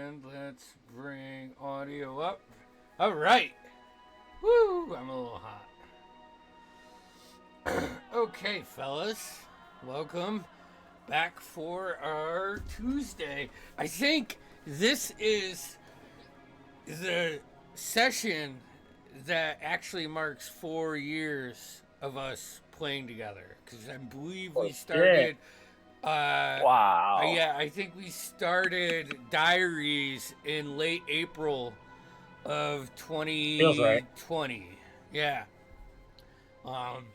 And let's bring audio up. All right. Woo! I'm a little hot. Okay, fellas. Welcome back for our Tuesday. I think this is the session that actually marks 4 years of us playing together. Because I believe we started. Wow. Yeah, I think we started Diaries in late April of Feels right. 2020. Yeah. Um.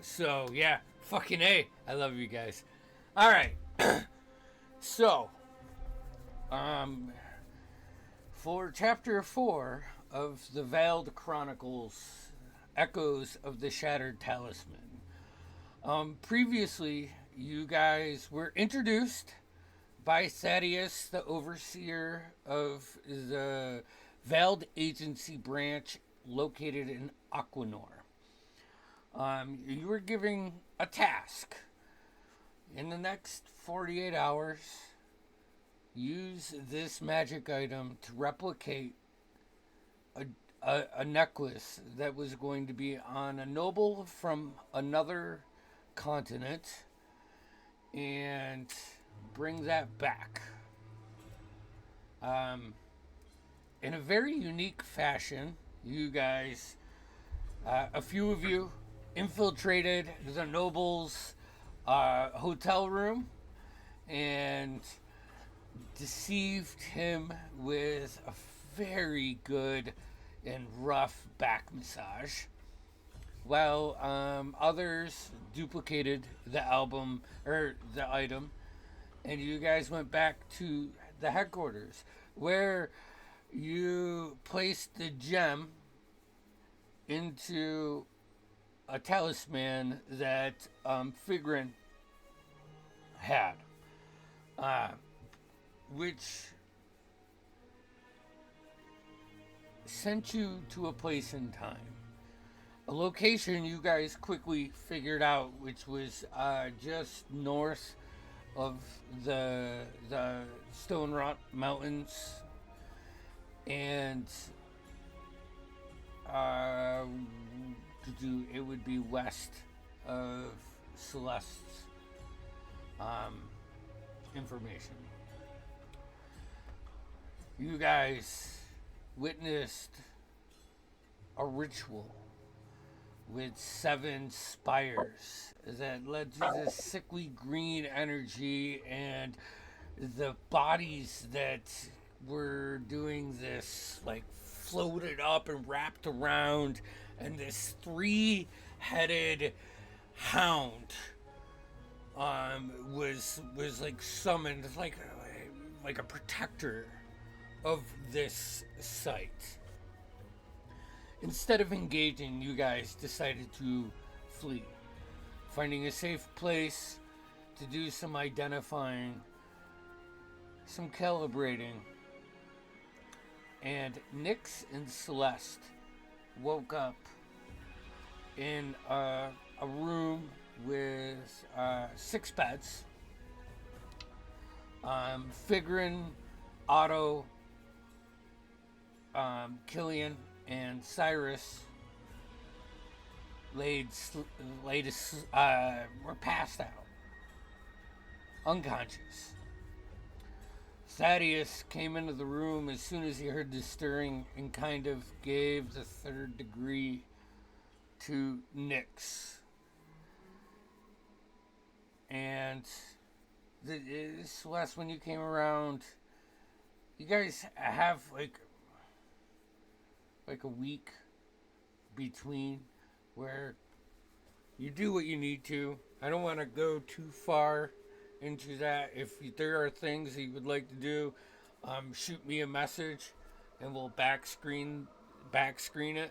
So yeah, fucking A. I love you guys. All right. So, um, for chapter 4 of the Veiled Chronicles, Echoes of the Shattered Talisman. Previously, you guys were introduced by Thaddeus, the overseer of the Veiled Agency branch located in Aquanor. You were giving a task. In the next 48 hours, use this magic item to replicate a necklace that was going to be on a noble from another continent and bring that back. In a very unique fashion, you guys, a few of you, infiltrated the noble's hotel room and deceived him with a very good and rough back massage, while others duplicated the album or the item, and you guys went back to the headquarters where you placed the gem into a talisman that Figrin had, uh, which sent you to a place in time. A location you guys quickly figured out, which was just north of the Stone Rock Mountains, and it would be west of Celeste's information. You guys witnessed a ritual with 7 spires that led to this sickly green energy, and the bodies that were doing this like floated up and wrapped around, and this 3-headed hound was like summoned like a protector of this site. Instead of engaging, you guys decided to flee, finding a safe place to do some identifying, some calibrating, and Nyx and Celeste woke up in a room with 6 beds. Figrin, Otto, Killian, and Cyrus were passed out, unconscious. Thaddeus came into the room as soon as he heard the stirring and kind of gave the 3rd degree to Nyx. And Celeste, when you came around, you guys have like a week between where you do what you need to. I don't want to go too far into that. If there are things that you would like to do, shoot me a message and we'll back screen it.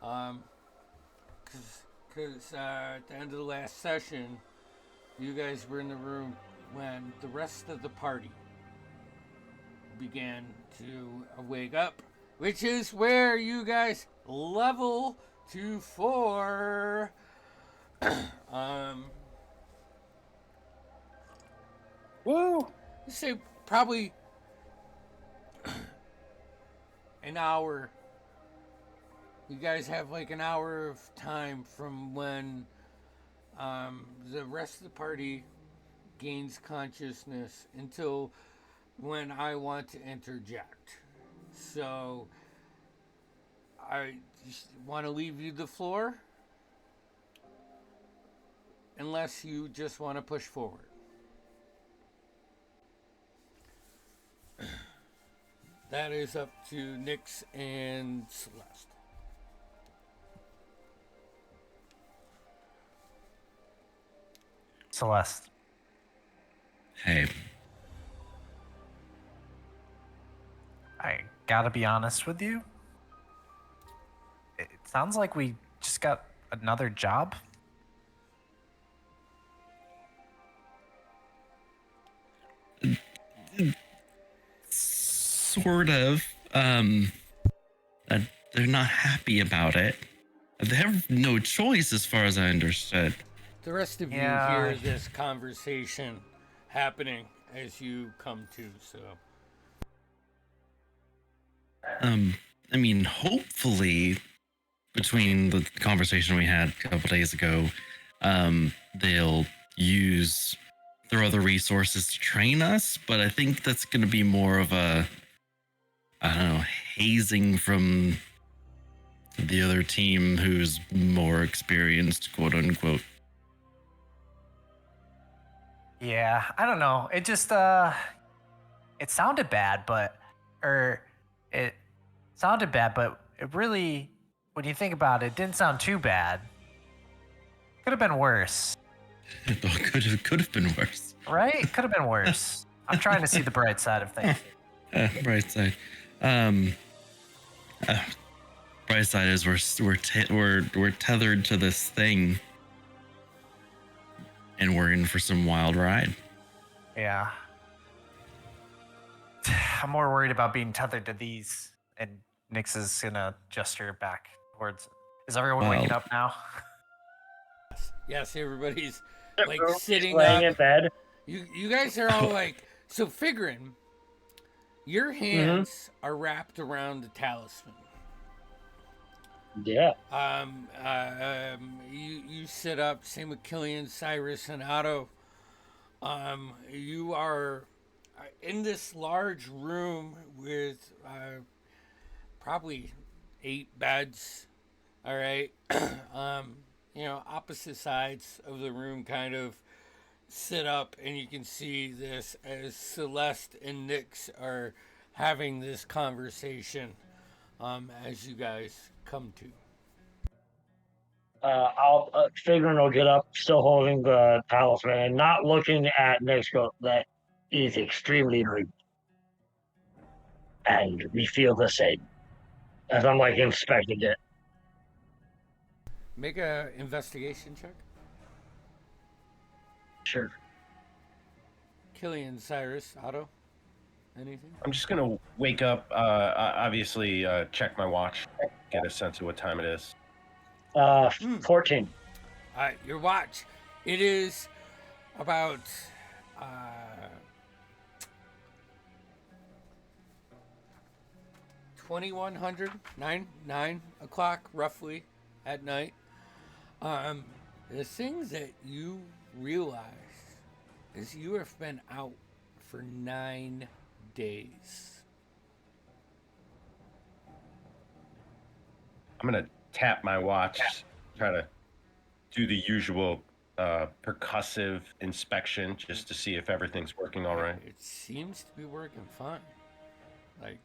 Because at the end of the last session, you guys were in the room when the rest of the party began to wake up, which is where you guys level to 4. Woo! Say probably an hour. You guys have like an hour of time from when the rest of the party gains consciousness until when I want to interject. So I just want to leave you the floor unless you just want to push forward. That is up to Nyx and Celeste. Celeste. Hey. I gotta be honest with you. It sounds like we just got another job. Sort of. They're not happy about it. They have no choice as far as I understood. The rest of you hear this conversation happening as you come to, so. I mean, hopefully, between the conversation we had a couple days ago, they'll use their other resources to train us, but I think that's going to be more of a, I don't know, hazing from the other team who's more experienced, quote unquote. Yeah, I don't know. It just it sounded bad, but it really, when you think about it, didn't sound too bad. Could have been worse. It could have been worse. Right? It could have been worse. I'm trying to see the bright side of things. Bright side. Bright side is we're tethered to this thing, and we're in for some wild ride. Yeah. I'm more worried about being tethered to these, and Nyx is gonna gesture back towards. Is everyone waking up now? Yes, everybody's like sitting laying up. in bed. You guys are all like, so figuring your hands are wrapped around the talisman. Yeah. You sit up. Same with Killian, Cyrus, and Otto. You are in this large room with probably 8 beds. All right. Opposite sides of the room kind of sit up, and you can see this as Celeste and Nyx are having this conversation as you guys come to. I'll Figrin will get up, still holding the talisman, and not looking at Nixco. That is extremely rude, and we feel the same. As I'm like inspecting it. Make a investigation check. Sure. Killian, Cyrus, Otto, anything? I'm just gonna wake up. Obviously, check my watch, get a sense of what time it is. 14. Your watch. It is about 2100, 9 o'clock roughly at night. The things that you realize is you have been out for 9 days. I'm gonna tap my watch, try to do the usual percussive inspection just to see if everything's working all right. It seems to be working fine. Like,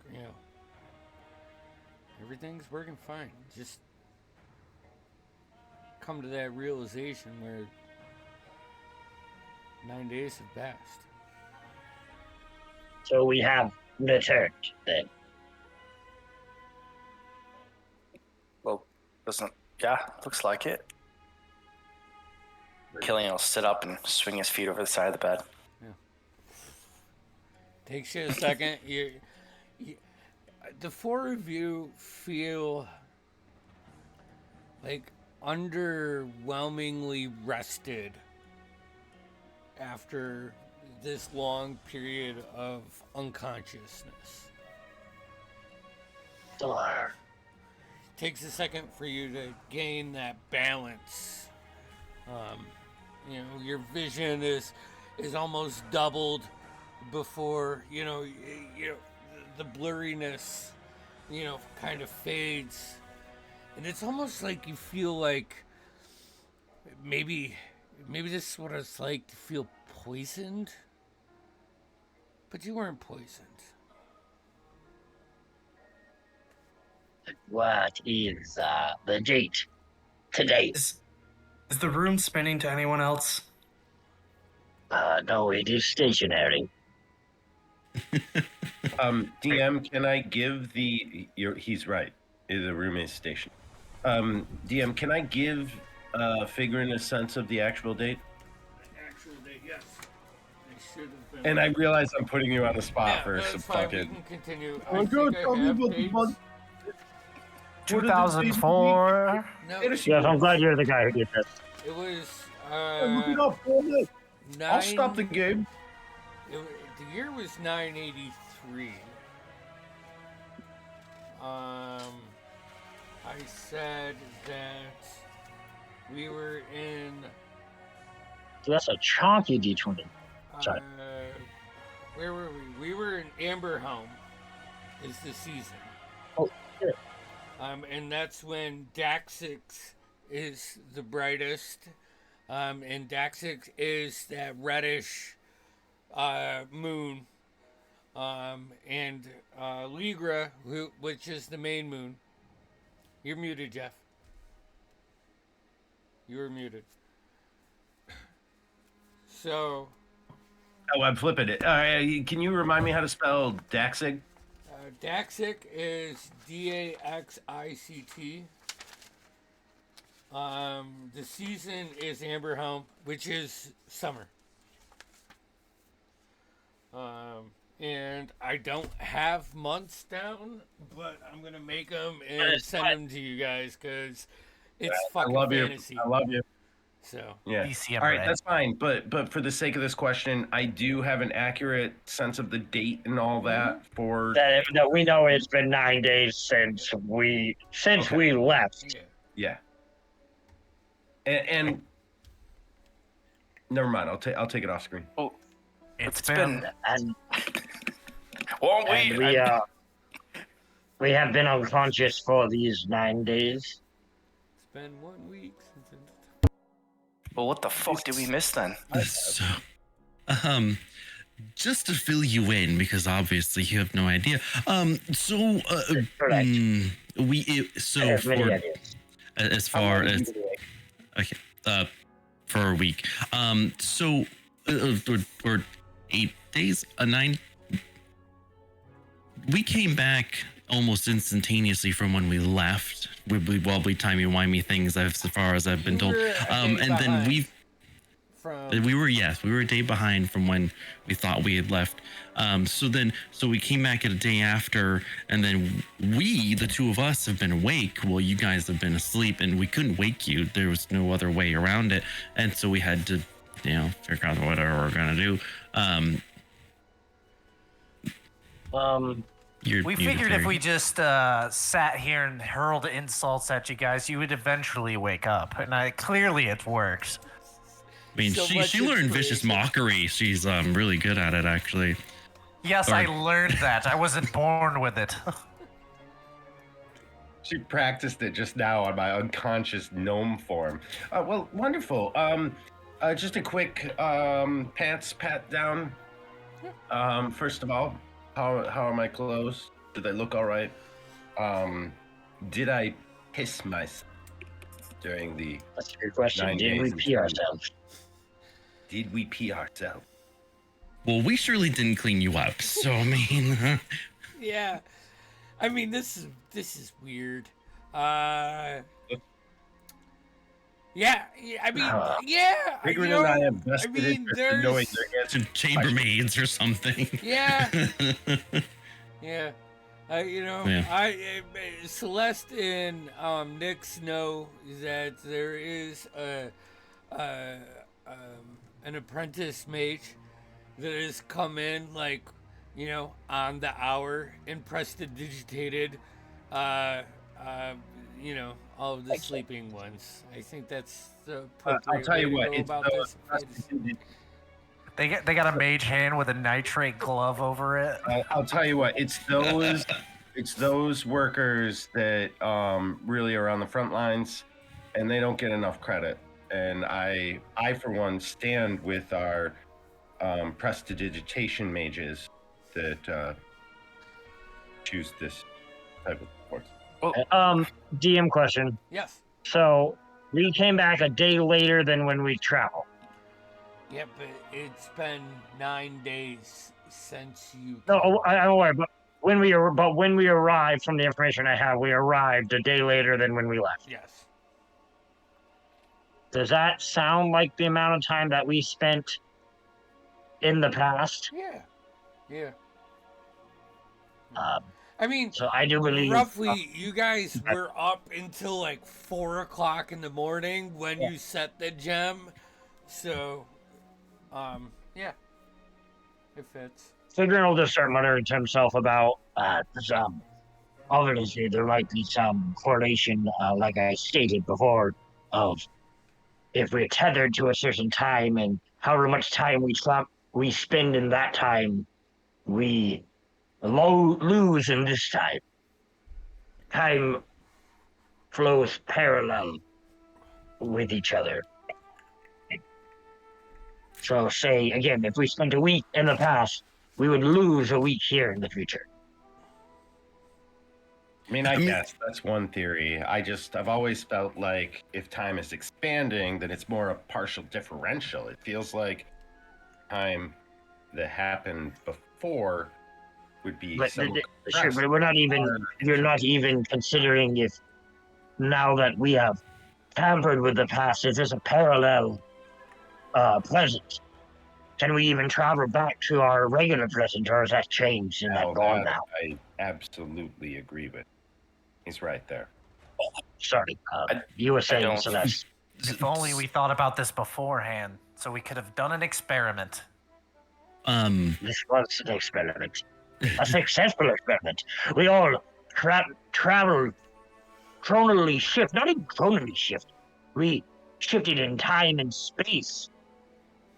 everything's working fine. Just come to that realization where 9 days have passed. So we have returned then. Well, looks like it. Killian will sit up and swing his feet over the side of the bed. Yeah. Takes you a second. The 4 of you feel like underwhelmingly rested after this long period of unconsciousness. Takes a second for you to gain that balance. Your vision is almost doubled before the blurriness kind of fades, and it's almost like you feel like maybe this is what it's like to feel poisoned, but you weren't poisoned. What is the date today? Is the room spinning to anyone else? No, it is stationary. DM, can I give he's right. The room is station. DM, can I give Figurin a sense of the actual date? Actual date, yes. I should have been. And I realize I'm putting you on the spot for no, some it's fine. We fucking. can continue. Oh, I God, think I tell me have about the dates. month. 2004. No, Yes, Yes, I'm glad you're the guy who did this. it was Look it up for me. I'll stop the game. The year was 983. I said that we were in. So that's a chunky D20. Sorry. Where were we? We were in Amberhelm. Is the season. Oh, shit. And that's when Daxix is the brightest. And Daxix is that reddish moon. And Ligra, which is the main moon. You're muted, Jeff. You were muted. So. Oh, I'm flipping it. Can you remind me how to spell Daxig? Daxic is Daxict. The season is Amberhelm, which is summer. And I don't have months down, but I'm gonna make them and send them to you guys because it's fucking fantasy. I love you. So yeah. DCM All right, red. that's fine. But for the sake of this question, I do have an accurate sense of the date and all that for. That we know it's been 9 days since we left. yeah. Yeah. And never mind. I'll take it off screen. Oh, It's it's been. And, Won't and we? we have been unconscious for these 9 days. It's been 1 week since. Well, what the fuck did we miss then? So, just to fill you in, because obviously you have no idea. Correct. For as far as okay, for a week. Or 8 days, 9. We came back almost instantaneously from when we left. Wobbly timey wimey things, as far as I've been told. And then we were a day behind from when we thought we had left. So we came back a day after, and then the two of us, have been awake while you guys have been asleep, and we couldn't wake you. There was no other way around it, and so we had to, figure out whatever we're gonna do. We figured if we just sat here and hurled insults at you guys, you would eventually wake up. And clearly it worked. I mean, So she much learned vicious inspiration. mockery. She's really good at it, actually. Yes, I learned that. I wasn't born with it. She practiced it just now on my unconscious gnome form. Well, wonderful. Just a quick pants pat down. First of all, how are my clothes? Do they look all right? Did I piss myself during the That's a good question. 9 Did we days pee in ourselves? Did we pee ourselves? Well, we surely didn't clean you up, so I mean, Yeah. I mean, this is weird. Yeah, I mean, yeah. Figuring and I have vested I mean, interest in knowing there's- their answer. chambermaids or something. Yeah. Yeah. Celeste and Nyx know that there is an apprentice mage that has come in, on the hour and prestidigitated You know, all of the sleeping ones. I think that's the appropriate I'll tell you way what. to go It's about those. this. They got a mage hand with a nitrate glove over it. I'll tell you what. It's those. It's those workers that really are on the front lines, and they don't get enough credit. And I for one, stand with our prestidigitation mages that choose this type of support. DM question. Yes. So we came back a day later than when we traveled. Yep, but it's been 9 days since you. No, I'm aware, but when we arrived, from the information I have, we arrived a day later than when we left. Yes. Does that sound like the amount of time that we spent in the past? Yeah. Yeah. I mean, so I do believe roughly, you guys were up until like 4 o'clock in the morning when you set the gem. So, yeah, it fits. Figuring will just start muttering to himself about obviously there might be some correlation, like I stated before, of if we're tethered to a certain time and however much time we spend in that time, we lose in this time. Time flows parallel with each other. So say, again, if we spent a week in the past, we would lose a week here in the future. I mean, I guess that's one theory. I've always felt like if time is expanding, then it's more a partial differential. It feels like time that happened before would be sure, but you're not even considering if now that we have tampered with the past, is this a parallel present? Can we even travel back to our regular present, or has that changed and that gone now? I absolutely agree with. He's right there. Sorry, you were saying so that's. If only we thought about this beforehand, so we could have done an experiment. This was an experiment. A successful experiment. We all traveled chronally shift, not even chronally shift. We shifted in time and space,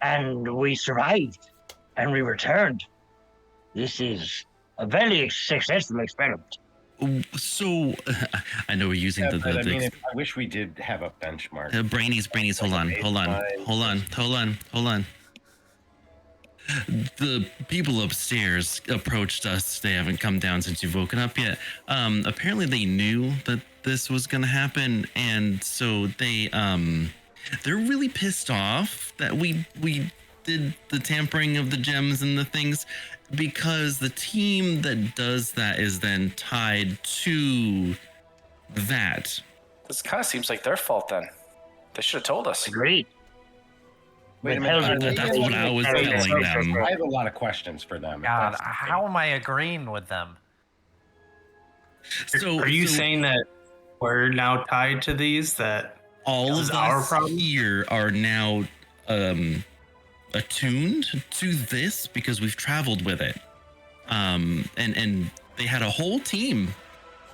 and we survived, and we returned. This is a very successful experiment. So, I know we're using I mean, I wish we did have a benchmark. Brainies, hold on. The people upstairs approached us. They haven't come down since you've woken up yet. Apparently they knew that this was going to happen, and so they're really pissed off that we did the tampering of the gems and the things, because the team that does that is then tied to that. This kind of seems like their fault then. They should have told us. Agreed. Wait a minute. That's what I was telling them. I have a lot of questions for them. God, how am I agreeing with them? So, are you saying that we're now tied to these? That all of us here are now attuned to this because we've traveled with it, and they had a whole team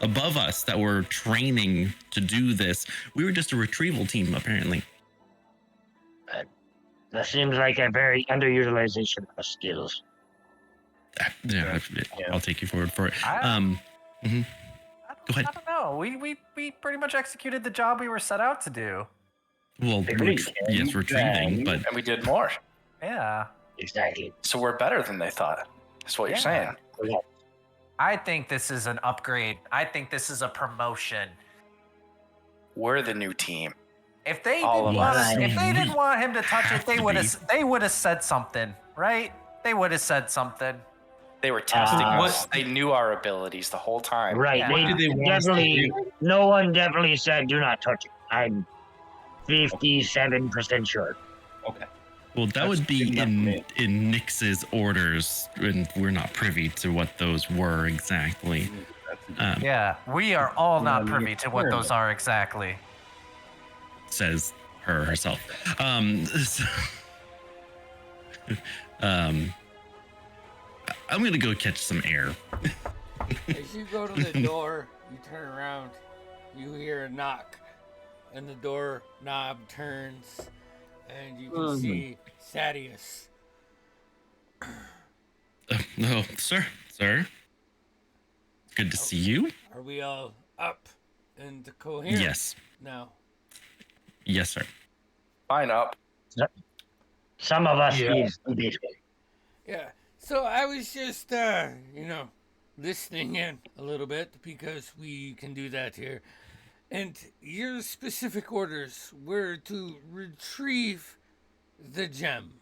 above us that were training to do this. We were just a retrieval team, apparently. That seems like a very underutilization of skills. Yeah, I'll take you forward for it. Go ahead. I don't know. We pretty much executed the job we were set out to do. Well, yes, retrieving, but and we did more. Yeah. Exactly. So we're better than they thought. That's what you're saying. I think this is an upgrade. I think this is a promotion. We're the new team. If they didn't want him to touch it, they would have said something, right? They would have said something. They were testing us. They knew our abilities the whole time. Right. Yeah. No one definitely said do not touch it. I'm 57% sure. Okay. Well, that would be in Nyx's orders, and we're not privy to what those were exactly. Yeah, we are all not privy to what those are exactly. Says her herself. I'm gonna go catch some air. As you go to the door, you turn around, you hear a knock, and the door knob turns, and you can see Sadius. Oh, sir. Good to see you. Are we all up and coherent? Yes. now? Yes, sir. Fine up. Some of us Yeah. is debatable. Yeah. So I was just, listening in a little bit because we can do that here. And your specific orders were to retrieve the gem.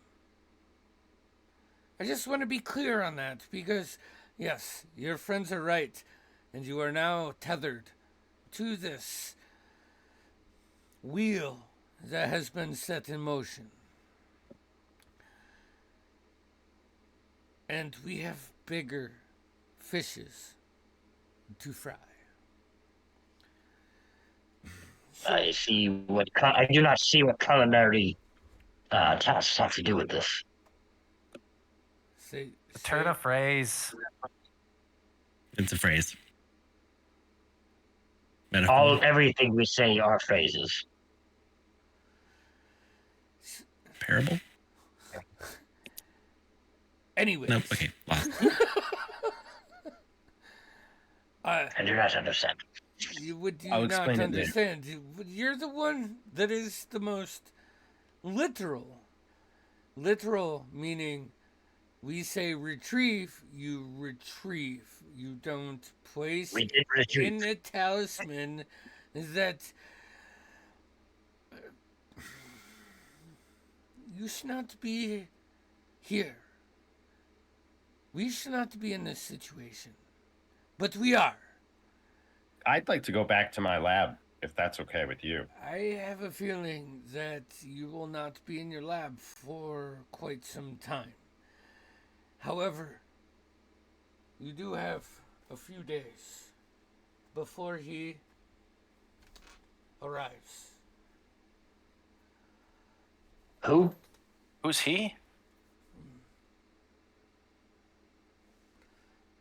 I just want to be clear on that because, yes, your friends are right, and you are now tethered to this wheel that has been set in motion. And we have bigger fishes to fry. I I do not see what culinary tasks have to do with this. Turn a phrase. It's a phrase. Metaphor. Everything we say are phrases. Parable? Anyways. Nope. Okay. Lost. I do not understand. Would you I'll not explain it later. understand? You're the one that is the most literal. Literal meaning we say retrieve, you retrieve. You don't place We did retrieve. in a talisman that you should not be here. We should not be in this situation. But we are. I'd like to go back to my lab, if that's okay with you. I have a feeling that you will not be in your lab for quite some time. However, you do have a few days before he arrives. Who? Who's he?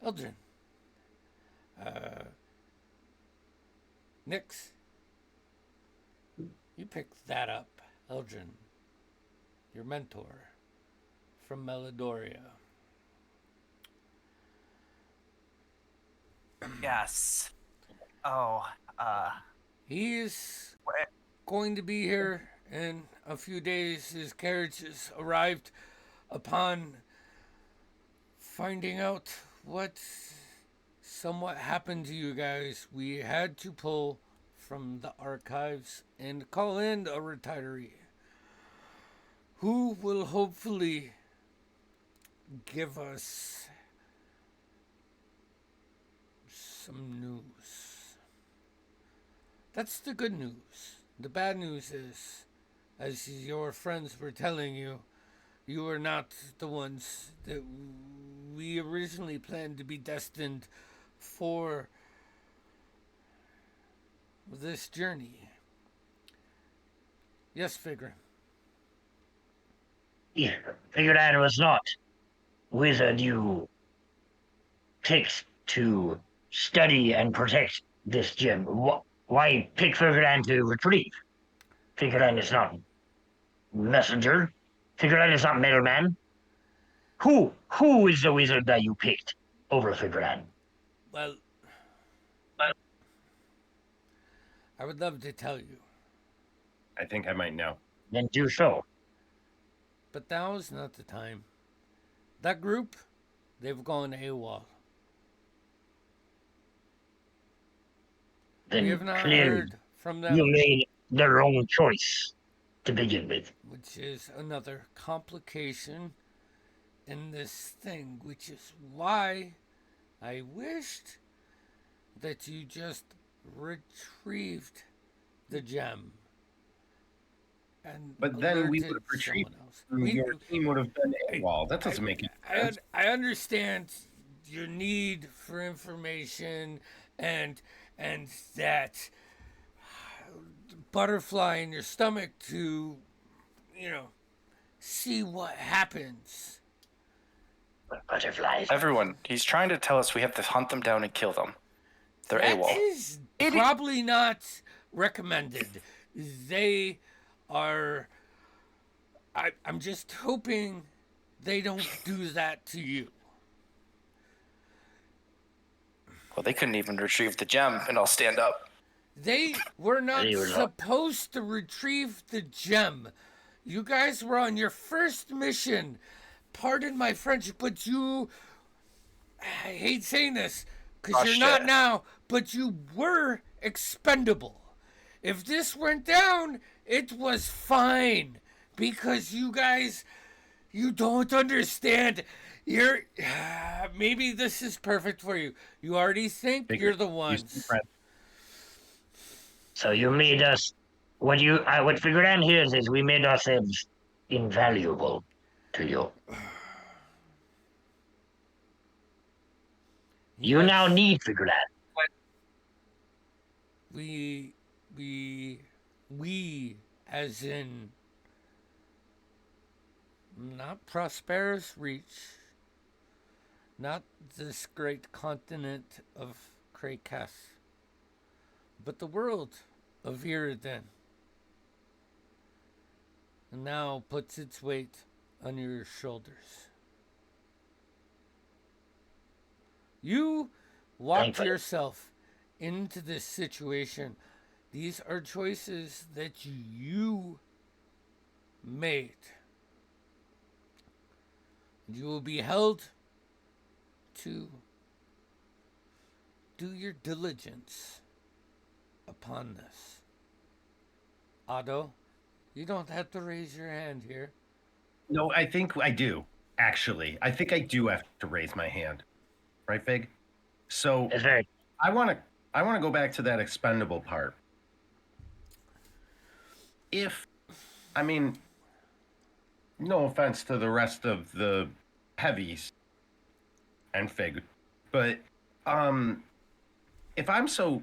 Eldrin. Nix. You picked that up, Eldrin. Your mentor from Melidoria. Yes. Oh, He's what? going to be here in a few days. His carriage has arrived upon finding out what somewhat happened to you guys. We had to pull from the archives and call in a retiree who will hopefully give us some news. That's the good news. The bad news is, as your friends were telling you, you are not the ones that we originally planned to be destined for this journey. Yes, Figure. Yeah, figured out it was not wizard you picked to study and protect this gem. Why pick Figuran to retrieve? Figuran is not messenger. Figuran is not middleman. Who is the wizard that you picked over Figuran? Well, I would love to tell you, I think I might know. Then do so. but now is not the time. That group, they've gone AWOL. Then We have not clearly heard from them, you made the wrong choice to begin with. which is another complication in this thing, which is why I wished that you just retrieved the gem. And But then we alerted would have retrieved someone else. Your team would have been AWOL. That doesn't make any sense. I understand your need for information and that butterfly in your stomach to, see what happens. Butterflies. Everyone, he's trying to tell us we have to hunt them down and kill them. They're That AWOL. is probably not recommended. They are. I'm just hoping they don't do that to you. Well, they couldn't even retrieve the gem, and I'll stand up. They were not They were not. supposed to retrieve the gem. You guys were on your first mission. Pardon my French, but I hate saying this, because you're not now, but you were expendable. If this went down, it was fine, because you guys, you don't understand. Maybe this is perfect for you. You already think you're the ones. So you made us. What figured out here is we made ourselves invaluable to you. You now need figured out. We, as in, not Prosperous Reach, not this great continent of Krakas, but the world of Iridan, now puts its weight on your shoulders. You walked yourself into this situation. These are choices that you made. You will be held to do your diligence upon this. Otto, you don't have to raise your hand here. No, I think I do, actually. I think I do have to raise my hand. Right, Fig? So I want to go back to that expendable part. No offense to the rest of the heavies and Fig, but if I'm so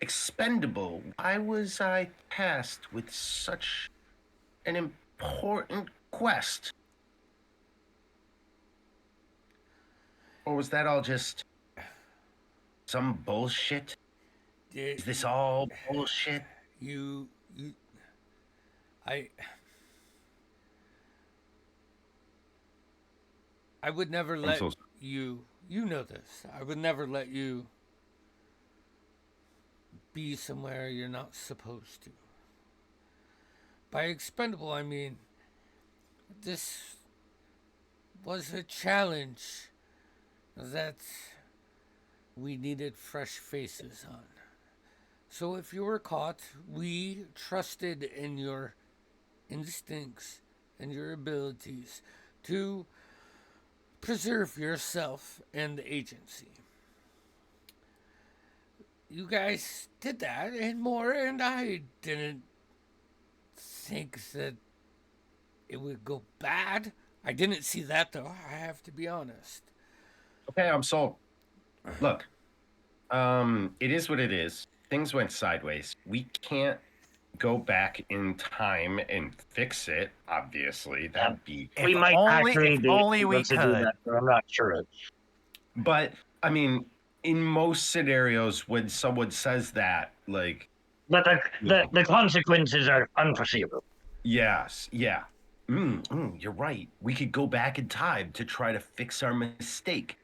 expendable, why was I tasked with such an important quest? Or was that all just some bullshit? Is this all bullshit? I would never let you know this. I would never let you be somewhere you're not supposed to. By expendable, I mean this was a challenge that we needed fresh faces on. So if you were caught, we trusted in your instincts and your abilities to preserve yourself and the agency. You guys did that and more, and I didn't think that it would go bad. I didn't see that, though. I have to be honest. Okay, I'm sold. Look, it is what it is. Things went sideways. We can't go back in time and fix it. Obviously, that'd be. We might actually be able to do that, but I'm not sure. But I mean, in most scenarios, when someone says that, like. But the consequences are unforeseeable. Yes. Yeah. You're right. We could go back in time to try to fix our mistake,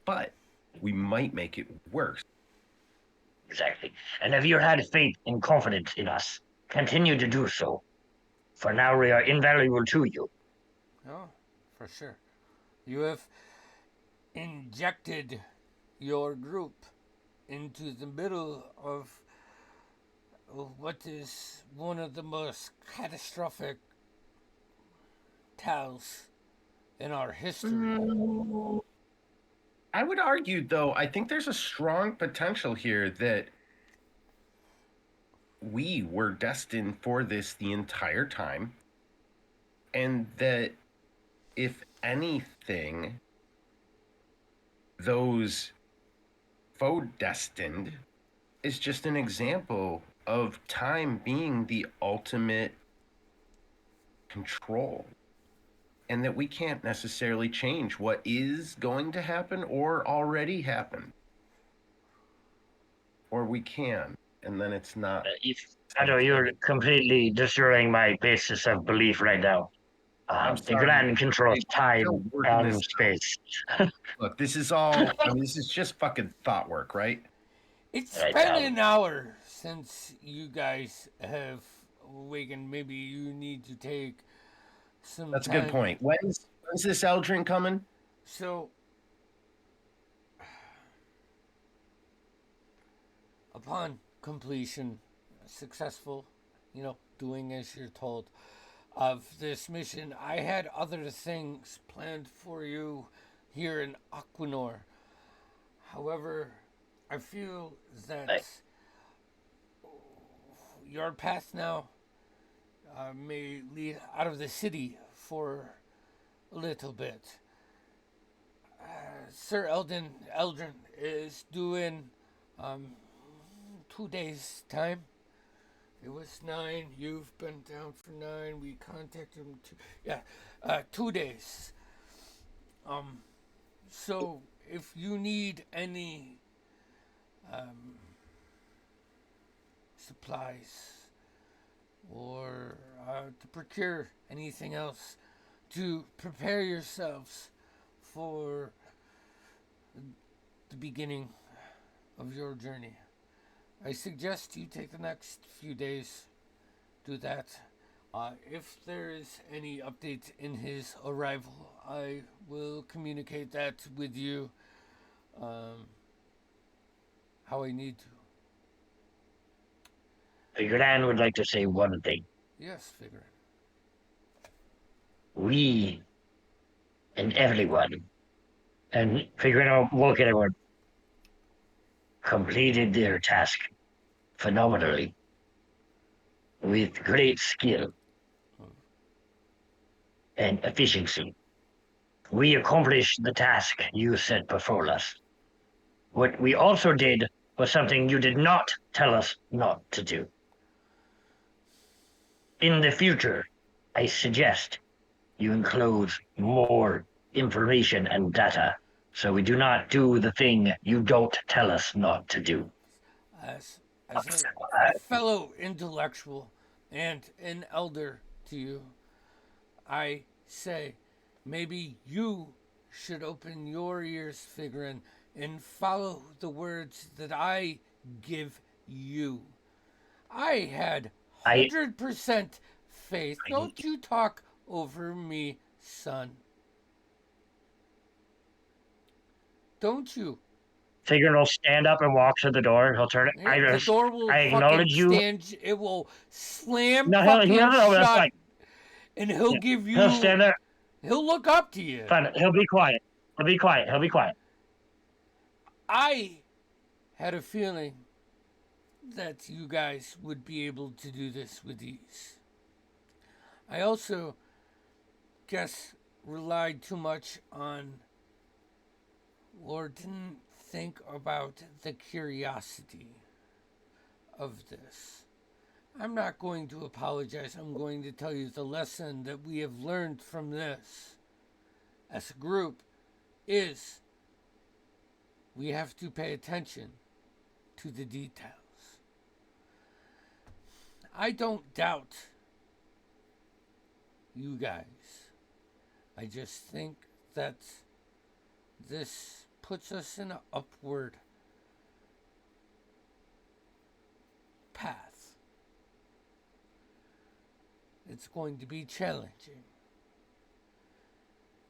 but we might make it worse. Exactly. And if you had faith and confidence in us, continue to do so. For now, we are invaluable to you. Oh, for sure. You have injected your group into the middle of what is one of the most catastrophic tales in our history. I would argue, though, I think there's a strong potential here that we were destined for this the entire time, and that if anything, those faux destined is just an example of time being the ultimate control. and that we can't necessarily change what is going to happen or already happened. Or we can, and then it's not. I know you're completely destroying my basis of belief right now. I'm The sorry. Grand controls time Still working and this out. space. Look, this is all. I mean, this is just fucking thought work, right? It's Right, been an hour since you guys have awakened. Maybe you need to take some That's a time. good point. When's this Eldrin coming? So, upon completion, successful, doing as you're told, of this mission, I had other things planned for you here in Aquanor. However, I feel that your path now may lead out of the city for a little bit. Sir Eldrin is due in 2 days' time. It was 9. You've been down for 9. We contacted him. 2 days. So if you need any supplies or to procure anything else to prepare yourselves for the beginning of your journey, I suggest you take the next few days, do that. If there is any update in his arrival, I will communicate that with you how I need to. Figuran would like to say one thing. Yes, Figuran. We and everyone, and Figuran will look at everyone, completed their task phenomenally with great skill and efficiency. We accomplished the task you set before us. What we also did was something you did not tell us not to do. In the future, I suggest you include more information and data so we do not do the thing you don't tell us not to do. As a fellow intellectual and an elder to you, I say maybe you should open your ears, Figuran, and follow the words that I give you. I had 100% faith. Don't you talk over me, son. Don't you? Figuran will stand up and walk to the door. He'll turn it. Yeah, the door will I acknowledge you. stand. It will slam No, fucking that's shut, fine. and he'll give you. He'll stand there. He'll look up to you. Fine. He'll be quiet. He'll be quiet. He'll be quiet. I had a feeling that you guys would be able to do this with ease. I also guess relied too much on, or didn't think about the curiosity of this. I'm not going to apologize. I'm going to tell you the lesson that we have learned from this as a group is we have to pay attention to the details. I don't doubt you guys. I just think that this puts us in an upward path. It's going to be challenging.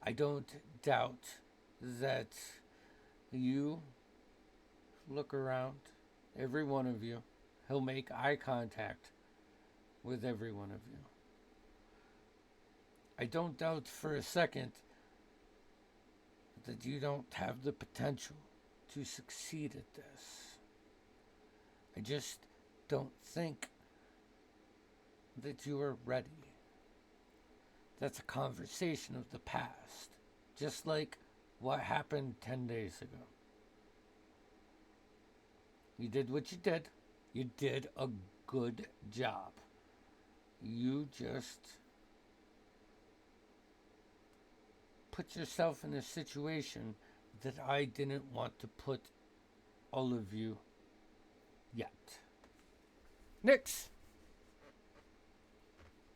I don't doubt that you look around, every one of you. He'll make eye contact with every one of you. I don't doubt for a second that you don't have the potential to succeed at this. I just don't think that you are ready. That's a conversation of the past, just like what happened 10 days ago. You did what you did. You did a good job. You just put yourself in a situation that I didn't want to put all of you yet. Nix.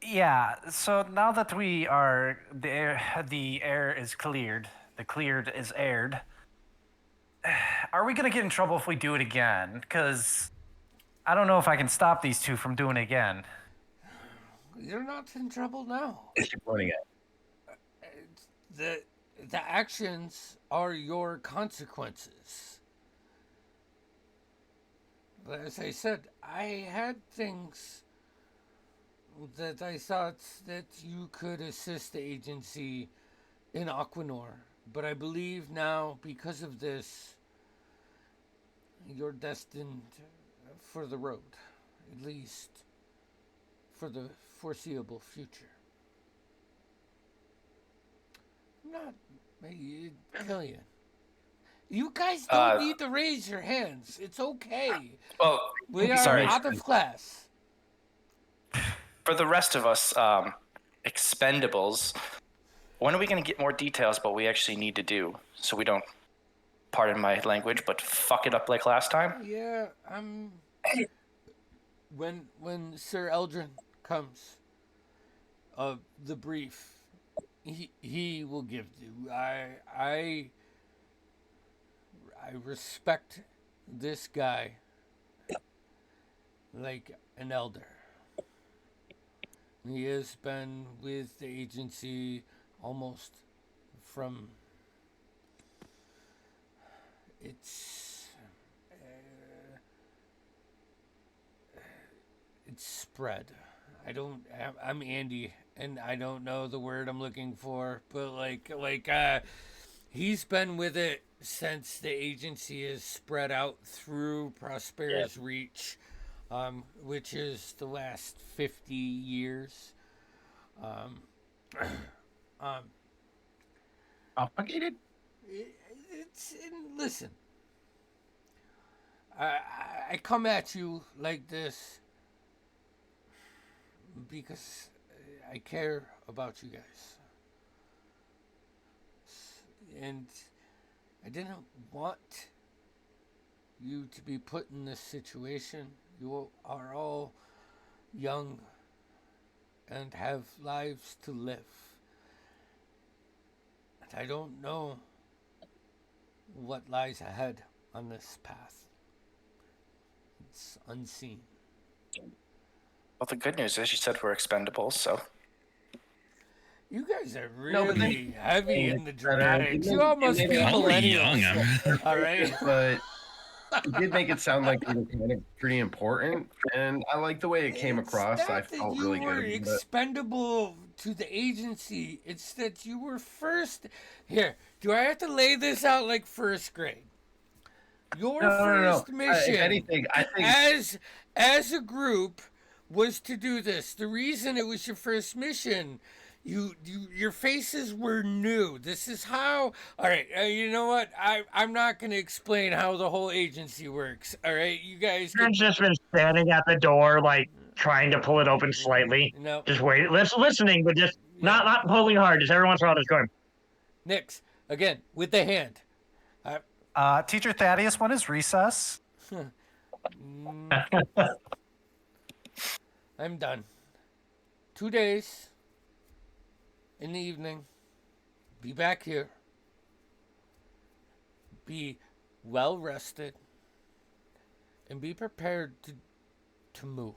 Yeah. So now that we are the air is cleared. The cleared is aired. Are we gonna get in trouble if we do it again? Because I don't know if I can stop these two from doing it again. You're not in trouble now. Disappointing it. The the actions are your consequences. But as I said, I had things that I thought that you could assist the agency in Aquanor. But I believe now, because of this, you're destined for the road, at least for the foreseeable future. Not Killian. You guys don't need to raise your hands. It's okay. Well, We are sorry. out of class. For the rest of us, expendables, when are we going to get more details about what we actually need to do so we don't, pardon my language, but fuck it up like last time? Yeah, when Sir Eldrin comes, the brief, he will give you. I respect this guy like an elder. He has been with the agency almost from it's spread. I'm Andy, and I don't know the word I'm looking for, but he's been with it since the agency is spread out through Prosperous Reach, which is the last 50 years. Propagated? Listen, I come at you like this because I care about you guys. And I didn't want you to be put in this situation. You are all young and have lives to live. And I don't know what lies ahead on this path. It's unseen. Well, the good news is you said we're expendables, so. You guys are really heavy in the dramatics. You almost be Call me young. millennials. All right. But it did make it sound like it was kind of pretty important, and I like the way it came across. I felt really good You were about it. expendable to the agency. It's that you were first. Here, do I have to lay this out like first grade? Your first mission, If anything, I think as a group, was to do this. The reason it was your first mission, your faces were new. This is how. All right, you know what? I'm not going to explain how the whole agency works. All right, you guys. Aaron's just been standing at the door, like trying to pull it open slightly. No. Just wait, listening, but just not pulling hard. Just every once in a while, just going. Nix again with the hand. Teacher Thaddeus, when is recess? I'm done. 2 days in the evening. Be back here. Be well rested. And be prepared to move.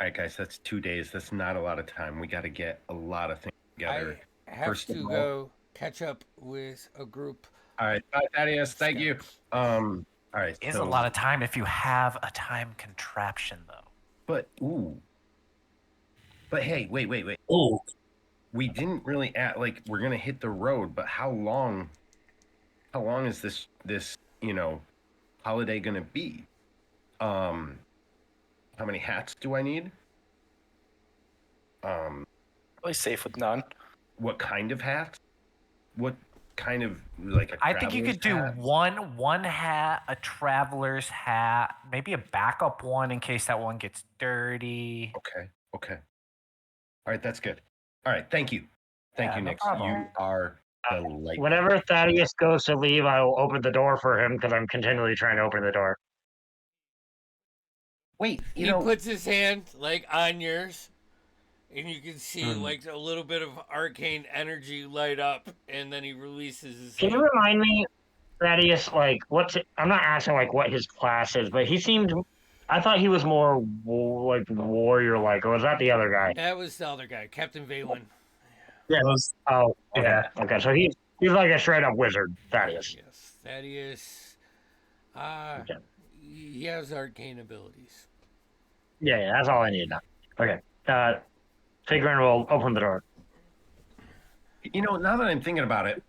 All right, guys, that's 2 days. That's not a lot of time. We got to get a lot of things together. I have to go catch up with a group. All right, bye, Thaddeus. Thank you. All right. It's a lot of time if you have a time contraption, though. But hey, wait. Ooh. We didn't really we're gonna hit the road, but how long is this holiday gonna be? How many hats do I need? Probably safe with none. What kind of hats? What kind of I think you could do one hat, a traveler's hat, maybe a backup one in case that one gets dirty. Okay. All right, that's good. All right, thank you. Thank Yeah, you, no Nix. problem. You are delightful. Whenever Thaddeus goes to leave, I will open the door for him because I'm continually trying to open the door. Wait, He puts his hand like on yours, and you can see Hmm. like a little bit of arcane energy light up, and then he releases his Can hand. you remind me, Thaddeus, like I'm not asking like what his class is, but he seemed. I thought he was more like warrior like, or was that the other guy? That was the other guy, Captain Valen. Yeah, those, Oh, okay. Yeah. Okay, so he's like a straight up wizard, Thaddeus. Yes, Thaddeus. Okay. He has arcane abilities. Yeah, that's all I need now. Okay. Figuring we'll open the door. Now that I'm thinking about it,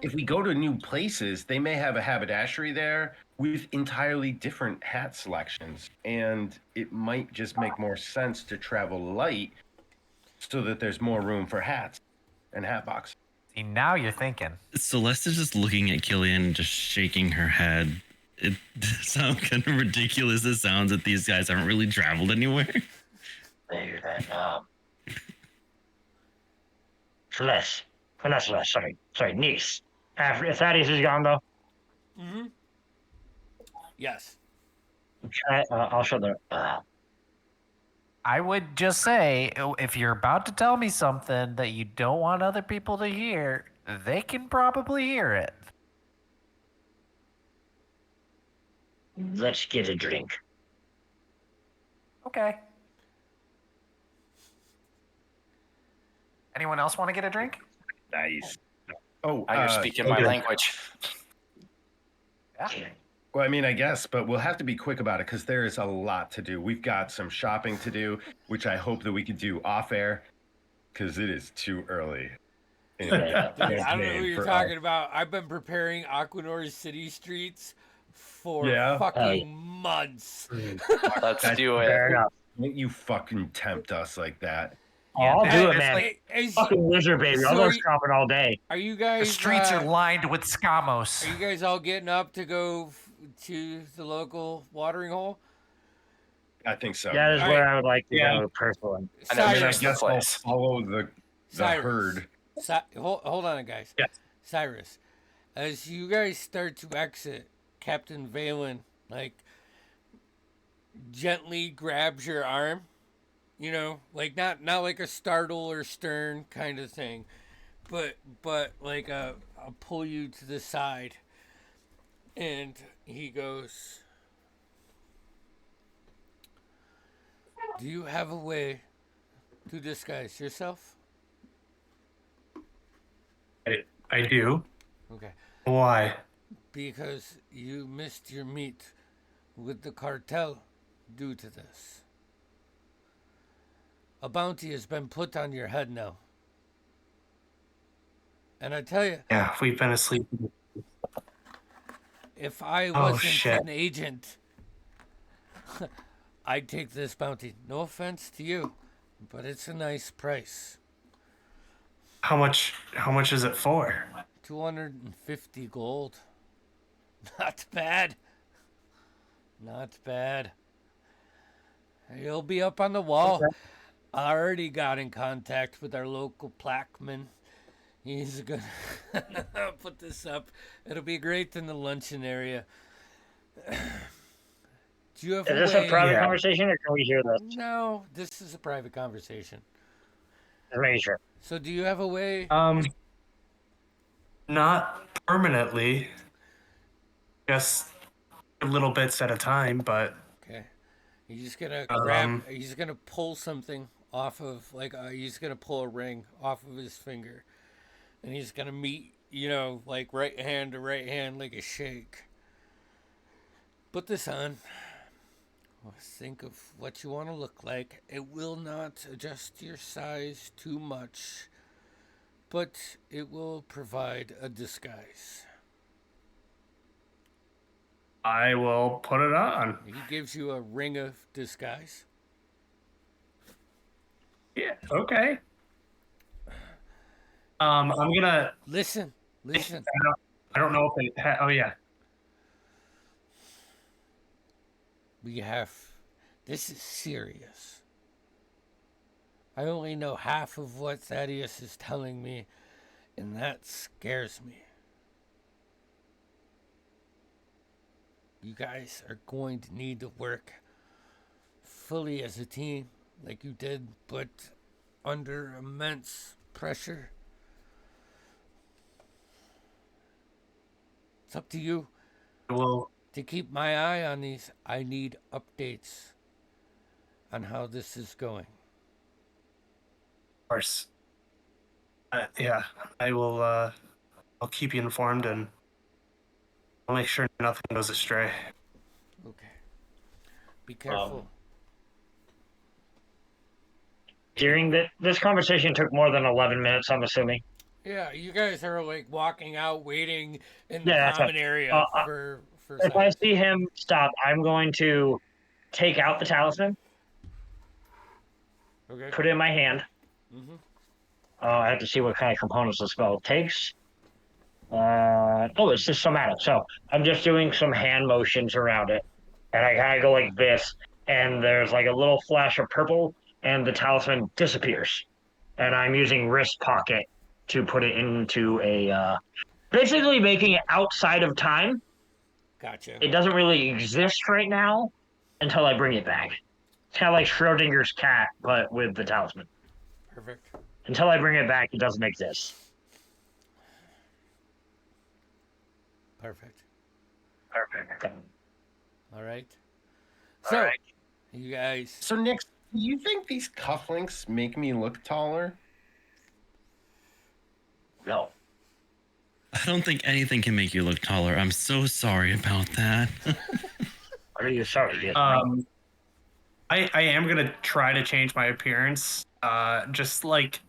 if we go to new places, they may have a haberdashery there with entirely different hat selections. And it might just make more sense to travel light so that there's more room for hats and hat boxes. See, now you're thinking. Celeste is just looking at Killian, just shaking her head. It sounds kind of ridiculous. It sounds that these guys haven't really traveled anywhere. There then, Celeste. Not Celeste, sorry, niece. After Thaddeus is gone though. Mm-hmm. Yes. Okay, I'll show the. I would just say, if you're about to tell me something that you don't want other people to hear, they can probably hear it. Let's get a drink. Okay. Anyone else want to get a drink? Nice. Oh, Now you're speaking my language. Yeah. Well, I mean, I guess, but we'll have to be quick about it because there is a lot to do. We've got some shopping to do, which I hope that we can do off air because it is too early. Dude, I don't know what you're talking about. I've been preparing Aquanor city streets for fucking months. Let's do it. Fair enough. Don't you fucking tempt us like that. I'll do it, it's man. like- Fucking wizard baby. I'll So go are you- stomping all day. Are you The guys? streets are lined with scamos. Are you guys all getting up to go to the local watering hole? I think so. That is All where right. I would like to Yeah. go personally. I know, I mean, I Cyrus, guess I'll place. follow the Cyrus. herd. Hold on, guys. Yes. Cyrus, as you guys start to exit, Captain Valen gently grabs your arm. You know, not like a startle or stern kind of thing, but like I'll pull you to the side, and he goes, "Do you have a way to disguise yourself?" I do. Okay. Why? Because you missed your meet with the cartel due to this. A bounty has been put on your head now. And I tell you, Yeah, we've been asleep. if I Oh, wasn't shit. an agent, I'd take this bounty. No offense to you, but it's a nice price. How much is it for? 250 gold. Not bad. Not bad. He'll be up on the wall. I already got in contact with our local plaqueman. He's gonna put this up. It'll be great in the luncheon area. Do you have Is this way? a private Yeah. conversation or can we hear this? No, this is a private conversation. Just making sure. So do you have a way? Not permanently. Just little bits at a time, but Okay. He's gonna grab. Um, He's gonna pull something off of he's gonna pull a ring off of his finger, and he's gonna meet right hand to right hand like a shake. Put this on. Think of what you want to look like. It will not adjust your size too much, but it will provide a disguise. I will put it on. He gives you a ring of disguise. Yeah, okay. I'm gonna. Listen. I don't know if it. Oh yeah. This is serious. I only know half of what Thaddeus is telling me, and that scares me. You guys are going to need to work fully as a team, like you did, but under immense pressure. It's up to you. Well, To keep my eye on these, I need updates on how this is going. of course. Yeah, I will. I'll keep you informed, and I'll make sure nothing goes astray. Okay. Be careful. During this conversation took more than 11 minutes, I'm assuming. Yeah, you guys are like walking out, waiting in the Yeah, that's common right. area for If I Cyrus. see him stop, I'm going to take out the talisman, Okay. put it in my hand. Mm-hmm. I have to see what kind of components the spell takes. It's just somatic. So I'm just doing some hand motions around it. And I kind of go like this, and there's like a little flash of purple, and the talisman disappears. And I'm using wrist pocket to put it into basically making it outside of time. Gotcha. It doesn't really exist right now until I bring it back. It's kind of like Schrodinger's cat, but with the talisman. Perfect. Until I bring it back, it doesn't exist. Perfect. Perfect. All right. So, you guys. So, Nick, do you think these cufflinks make me look taller? No. I don't think anything can make you look taller. I'm so sorry about that. What are you sorry? I am gonna try to change my appearance. Just like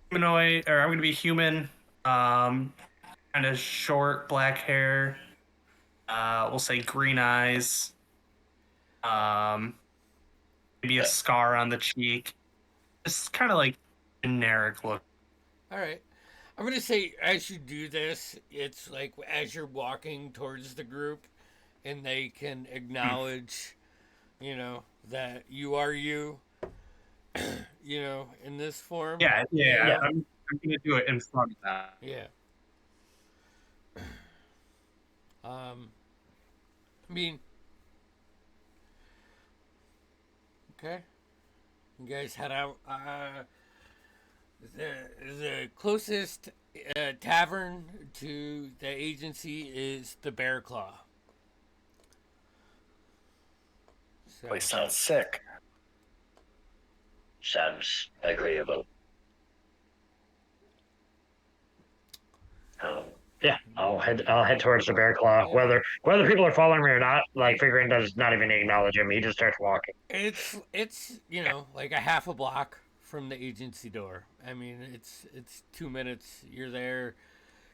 humanoid, or I'm gonna be human. Kind of short black hair. We'll say green eyes. Maybe a scar on the cheek. Just kind of like generic look. All right. I'm going to say as you do this, it's like as you're walking towards the group and they can acknowledge, that you are you, in this form. Yeah. Yeah. I'm gonna do it in front of that. Yeah. I mean, okay. You guys head out. The closest tavern to the agency is the Bear Claw. So, Place sounds sick. Sounds agreeable. Yeah, I'll head towards the bear claw. Whether people are following me or not, like Figuring does not even acknowledge him. He just starts walking. it's like a half a block from the agency door. I mean, it's 2 minutes. You're there.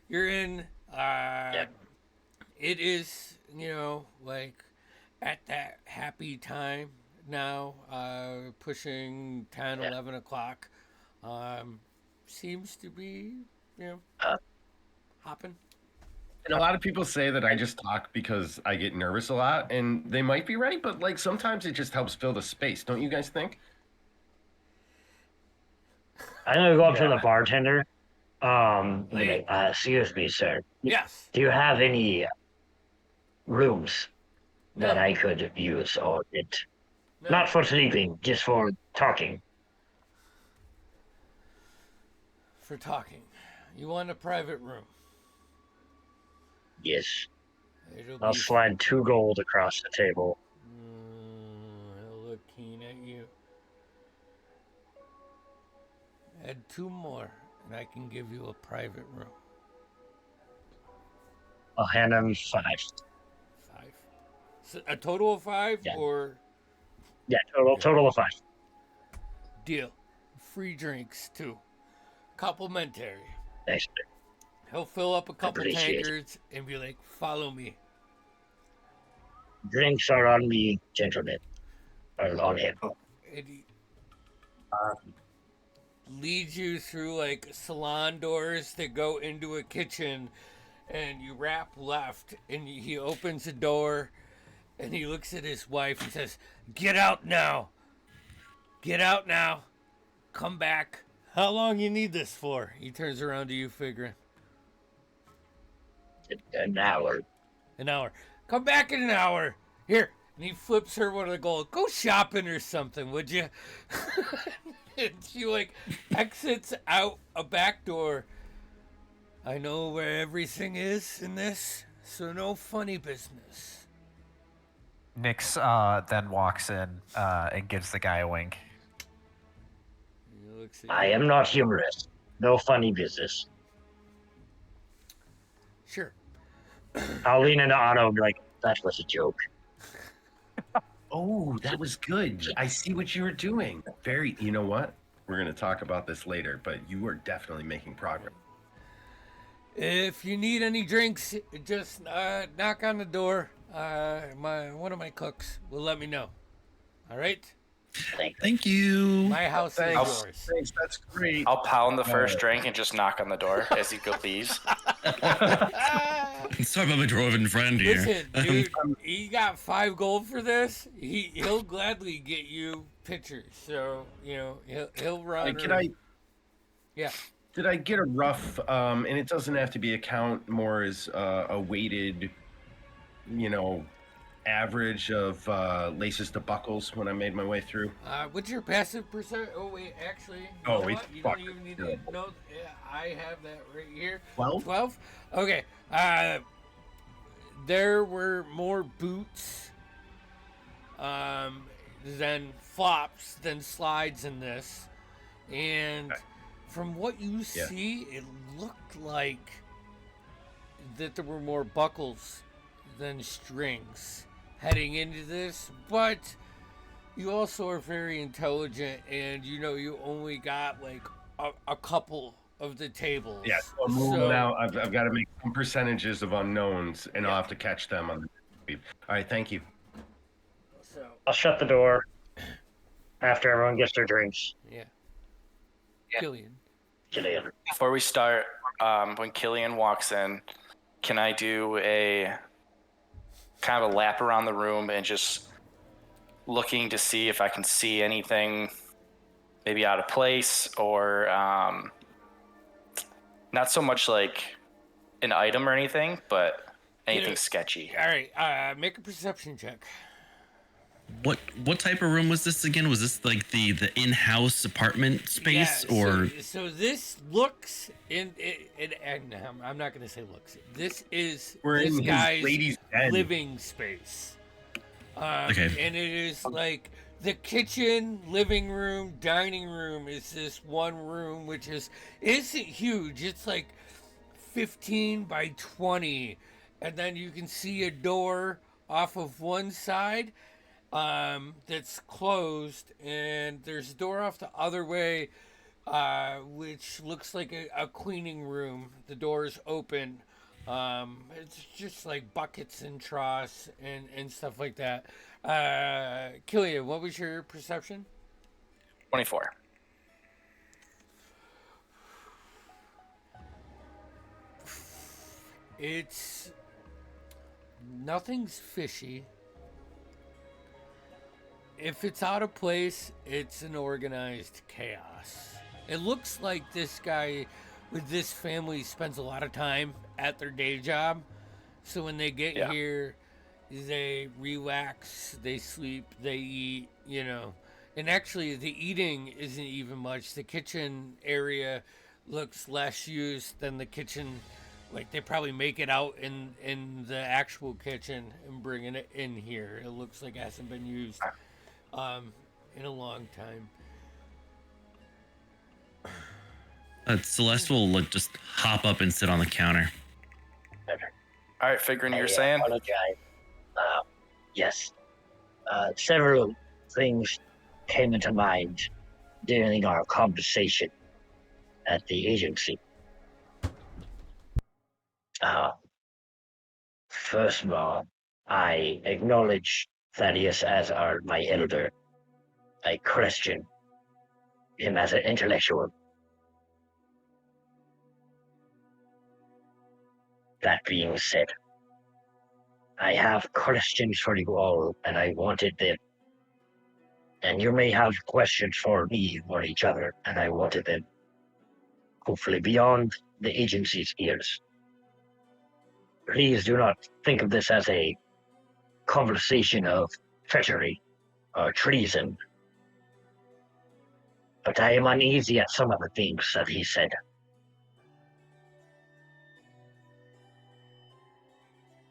You're in. It is like at that happy time now, pushing 10, 11 o'clock. Seems to be hopping. And a lot of people say that I just talk because I get nervous a lot, and they might be right, but like sometimes it just helps fill the space. Don't you guys think? I'm gonna go up to the bartender. Excuse me, sir. Yes. Do you have any rooms that No. I could use, or No. not for sleeping, just for talking? For talking. You want a private room. Yes. It'll I'll be slide 2 gold across the table. He'll look keen at you. Add 2 more, and I can give you a private room. I'll hand him 5. 5. So a total of 5, Yeah. or Yeah, total of 5. deal. Free drinks too. Complimentary. Thanks. He'll fill up a couple Appreciate it. tankards and be like, "Follow me." Drinks are on me, gentlemen. Or on him. And he leads you through like salon doors that go into a kitchen, and you wrap left, and he opens a door, and he looks at his wife and says, "Get out now! Get out now!" come back. How long you need this for? He turns around to you, figuring. An hour. An hour. Come back in an hour. Here. And he flips her one of the gold. Go shopping or something, would you? And she, like, exits out a back door. I know where everything is in this, so no funny business. Nyx then walks in and gives the guy a wink. He looks at I you. am not humorous. No funny business. Sure. I'll lean into Otto and be like, that was a joke. Oh, that was good. I see what you were doing. Very, you know what? We're going to talk about this later, but you are definitely making progress. If you need any drinks, just knock on the door. One of my cooks will let me know. All right? Thank you. My house is Thanks. yours. Thanks. That's great. I'll pound the first drink and just knock on the door as he leaves. Sorry about my dwarven friend here. Listen, dude, he got 5 gold for this. He'll gladly get you pictures. So, you know, he'll run. Yeah. Did I get a rough, and it doesn't have to be a count, more as a weighted, you know, average of laces to buckles when I made my way through? What's your passive percent? Oh, wait, actually. You Oh, know wait, what? You fuck. don't even need to know. Yeah, I have that right here. 12? 12? Okay. There were more boots than flops than slides in this. And from what you see, it looked like that there were more buckles than strings heading into this. But you also are very intelligent, and you know you only got like a couple of the tables. Yeah, so I'm ruling out. I've got to make some percentages of unknowns, and I'll have to catch them on the sweep. All right, thank you. So, I'll shut the door after everyone gets their drinks. yeah. Killian. Killian. Before we start, when Killian walks in, can I do a kind of a lap around the room and just looking to see if I can see anything maybe out of place or not so much like an item or anything, but anything sketchy. All right, make a perception check. What type of room was this again? Was this like the in-house apartment space or? So this looks I'm not gonna say looks. This is We're this in his guy's lady's den. living space. Okay. And it is like the kitchen, living room, dining room is this one room, which isn't huge. It's like 15 by 20, and then you can see a door off of one side that's closed, and there's a door off the other way, which looks like a cleaning room. The door is open. It's just like buckets and troughs and stuff like that. Killian, what was your perception? 24. It's nothing's fishy. If it's out of place, it's an organized chaos. It looks like this guy with this family spends a lot of time at their day job. So when they get here, they relax, they sleep, they eat, you know. And actually, the eating isn't even much. The kitchen area looks less used than the kitchen. Like, they probably make it out in the actual kitchen and bringing it in here. It looks like it hasn't been used in a long time. Celeste will just hop up and sit on the counter. All right, figuring you're saying? Apologize. Yes. Several things came into mind during our conversation at the agency. First of all, I acknowledge Thaddeus as my elder. I question him as an intellectual. That being said, I have questions for you all, and I wanted them And you may have questions for me or each other, and I wanted them hopefully beyond the agency's ears. Please do not think of this as a conversation of treachery or treason. But I am uneasy at some of the things that he said.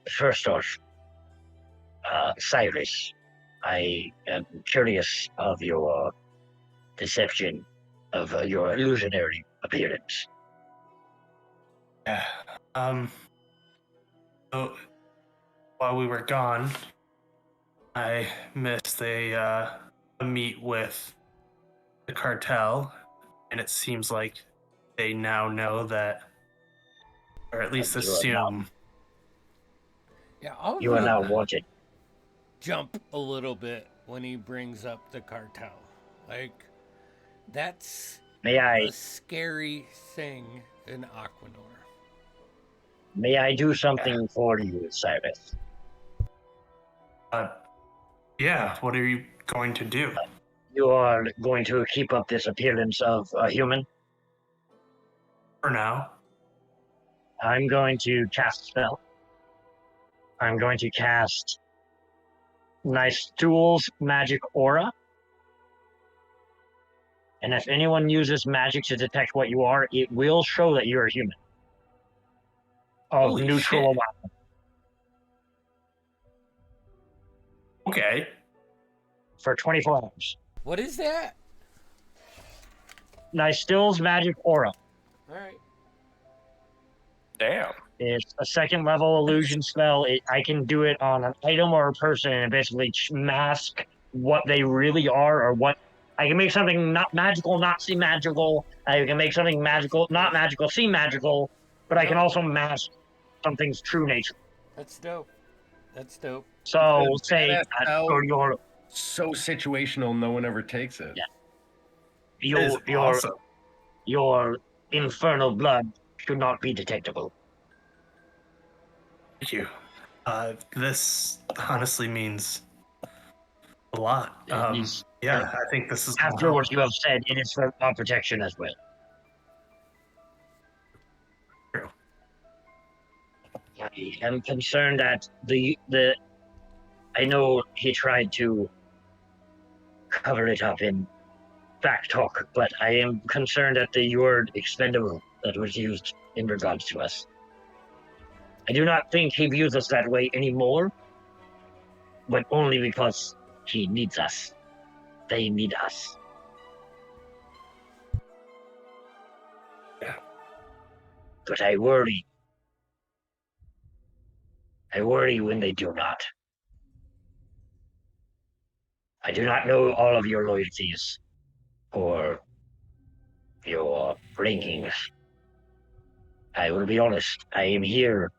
First off, Cyrus, I am curious of your deception, of your illusionary appearance. Yeah. So while we were gone, I missed a meet with the cartel, and it seems like they now know that, or at least assume. Yeah, I'll You are now wanted. jump a little bit when he brings up the cartel. Like, that's May I a scary thing in Aquanor. may I do something for you, Cyrus? Yeah, what are you going to do? You are going to keep up this appearance of a human? For now. I'm going to cast a spell. I'm going to cast Nice Tools Magic Aura. And if anyone uses magic to detect what you are, it will show that you're a human. Of Holy neutral shit. alignment. Okay. For 24 hours. What is that? Nice Tools Magic Aura. All right. Damn. It's a second level illusion spell. I can do it on an item or a person and basically mask what they really are, or what I can make something not magical, not seem magical. I can make something magical, not magical, seem magical, but I can also mask something's true nature. That's dope. That's dope. So Because say that spell- for your So situational, no one ever takes it. Yeah. That is awesome. your infernal blood should not be detectable. Thank you. This honestly means a lot. It is- Yeah, I think this is After what you have said, it is for our protection as well. True. I am concerned that I know he tried to cover it up in back talk, but I am concerned at the word expendable that was used in regards to us. I do not think he views us that way anymore, but only because he needs us. They need us. Yeah. But I worry. I worry when they do not. I do not know all of your loyalties or your rankings. I will be honest, I am here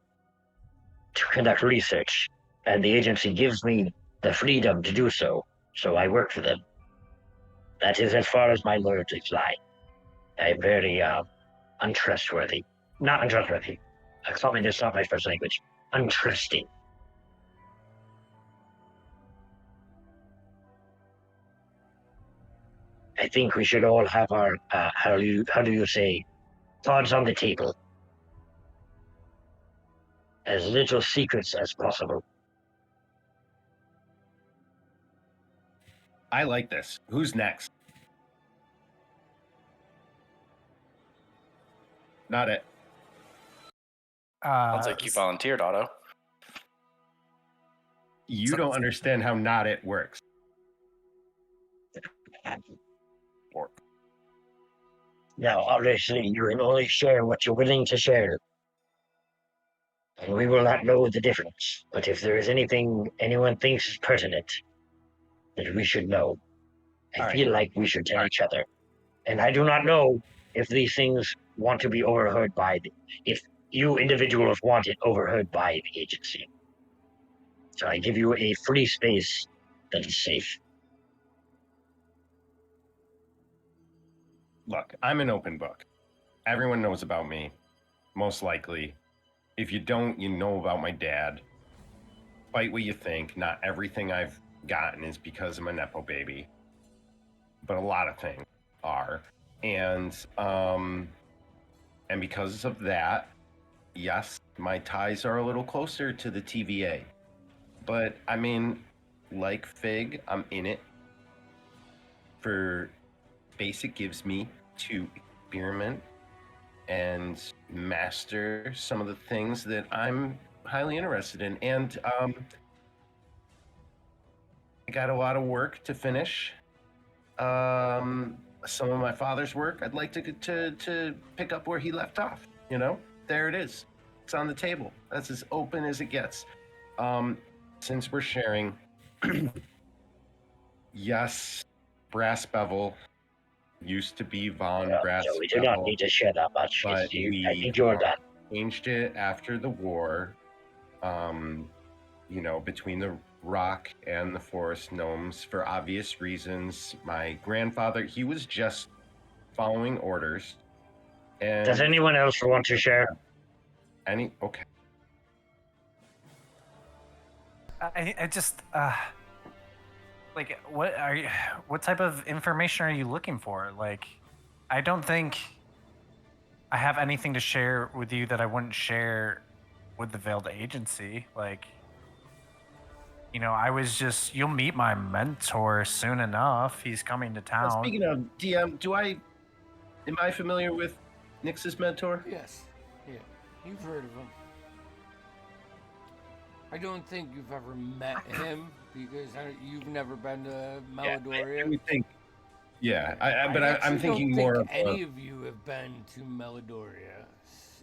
to conduct research, and the agency gives me the freedom to do so, so I work for them. That is as far as my loyalties lie. I am very untrustworthy. Not untrustworthy. Something that's not my first language. Untrusting. I think we should all have our, how do you say, cards on the table. As little secrets as possible. I like this. Who's next? Not it. Sounds like you volunteered, Otto. You don't understand how not it works. Now, obviously, you can only share what you're willing to share. And we will not know the difference. But if there is anything anyone thinks is pertinent, that we should know, I feel like we should tell each other. And I do not know if these things want to be overheard by if you individuals want it overheard by the agency. So I give you a free space that is safe. Look, I'm an open book. Everyone knows about me, most likely. If you don't, you know about my dad. Despite what you think, not everything I've gotten is because I'm a Nepo baby. but a lot of things are. And because of that, yes, my ties are a little closer to the TVA. But I mean, like Fig, I'm in it for space it gives me to experiment and master some of the things that I'm highly interested in. And I got a lot of work to finish. Some of my father's work, I'd like to pick up where he left off. You know, there it is. It's on the table. That's as open as it gets. Since we're sharing, yes, Brass Bevel used to be Von Brass So we do not Bevel, need to share that much. but I think you're done. changed it after the war. You know, between the rock and the forest gnomes for obvious reasons. My grandfather, he was just following orders. And Does anyone else want to share? okay. I just like what type of information are you looking for? Like, I don't think I have anything to share with you that I wouldn't share with the Veiled Agency. Like, you know, you'll meet my mentor soon enough. He's coming to town. Speaking of DM, am I familiar with Nyx's mentor? Yes. Yeah. You've heard of him. I don't think you've ever met him because you've never been to Maladoria. I would think. Yeah, I'm actually thinking don't more think of any of you have been to Maladoria,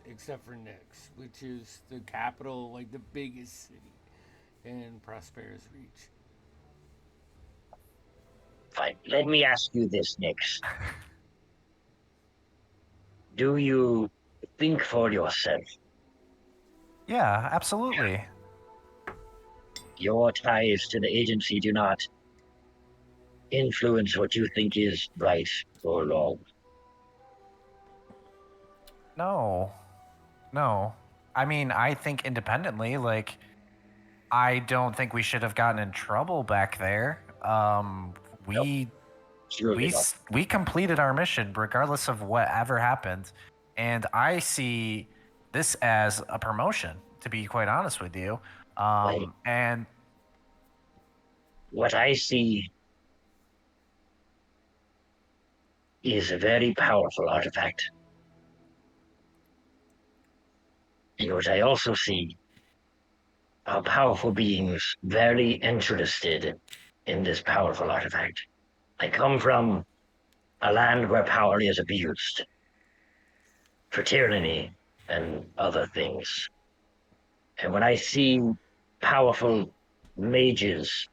except for Nyx, which is the capital, like the biggest city in Prosperous Reach. Fine. Let me ask you this, Nyx. Do you think for yourself? Yeah, absolutely. Your ties to the agency do not influence what you think is right or wrong. No. I mean, I think independently, like, I don't think we should have gotten in trouble back there. We completed our mission regardless of whatever happened, and I see this as a promotion, to be quite honest with you. And what I see is a very powerful artifact. And what I also see are powerful beings very interested in this powerful artifact. I come from a land where power is abused for tyranny and other things. And when I see powerful mages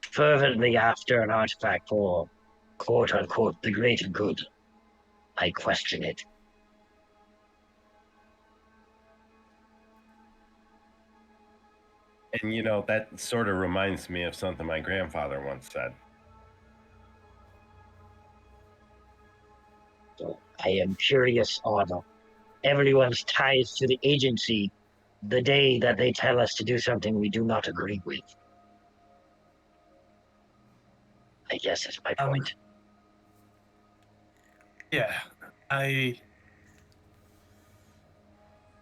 fervently after an artifact for quote unquote the greater good, I question it. And you know, that sort of reminds me of something my grandfather once said. So I am curious on everyone's ties to the agency the day that they tell us to do something we do not agree with. I guess that's my point. Yeah,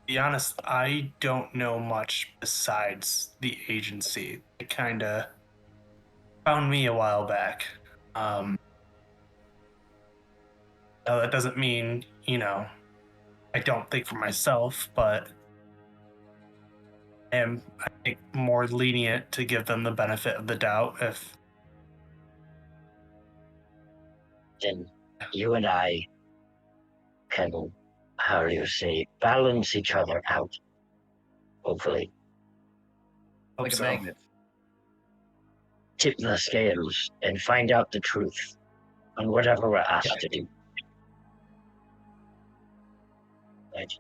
be honest, I don't know much besides the agency. It kind of found me a while back. Now that doesn't mean, you know, I don't think for myself, but I think, more lenient to give them the benefit of the doubt if... Then you and I can, how do you say, balance each other out. Hopefully. Hope Like a so. magnet. Tip the scales and find out the truth on whatever we're asked to do. Right.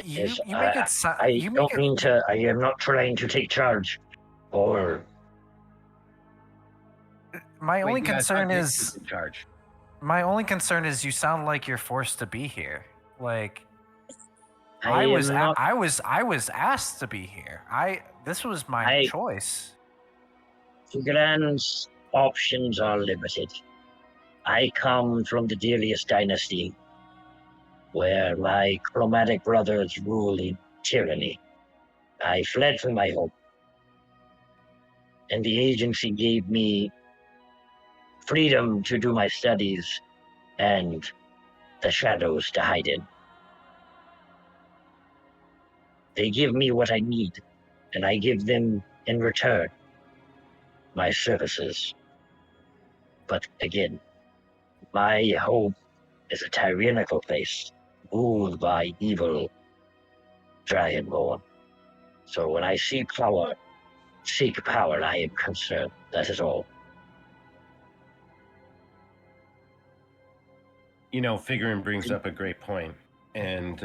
you make it sound. I don't mean to. I am not trying to take charge, or. My only concern in is charge. my only concern is you sound like you're forced to be here. Like I was am not- I was asked to be here. This was my choice. Grand's options are limited. I come from the Delius dynasty, where my chromatic brothers rule in tyranny. I fled from my home, and the agency gave me freedom to do my studies and the shadows to hide in. They give me what I need, and I give them in return my services. But again, my home is a tyrannical place, ruled by evil Dragonborn. So when I seek power, I am concerned. That is all. Figuring brings up a great point, and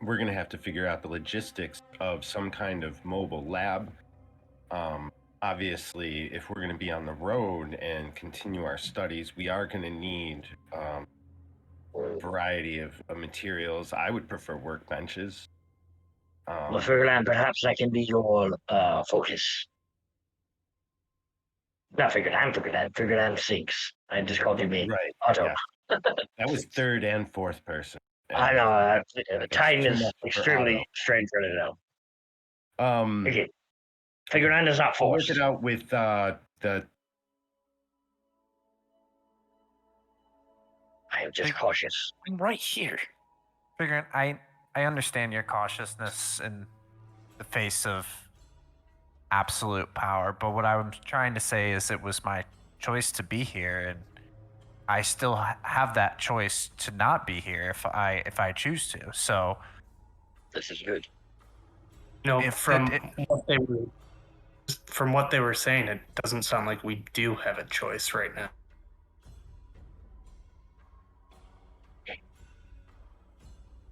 we're going to have to figure out the logistics of some kind of mobile lab. Obviously, if we're going to be on the road and continue our studies, we are going to need a variety of materials. I would prefer workbenches. Well, Figureland, perhaps I can be your focus. Not Figureland. Figureland sinks. I just called him me. Right. Otto. Yeah. That was third and fourth person. I know. Time too is much for extremely Otto. strange right now. Okay. Okay. Figureland is not I'll work forced. it out with the. I am just cautious. I'm right here. Figuring, I understand your cautiousness in the face of absolute power, but what I'm trying to say is it was my choice to be here, and I still have that choice to not be here if I choose to. So This is good. From what they were saying, it doesn't sound like we do have a choice right now.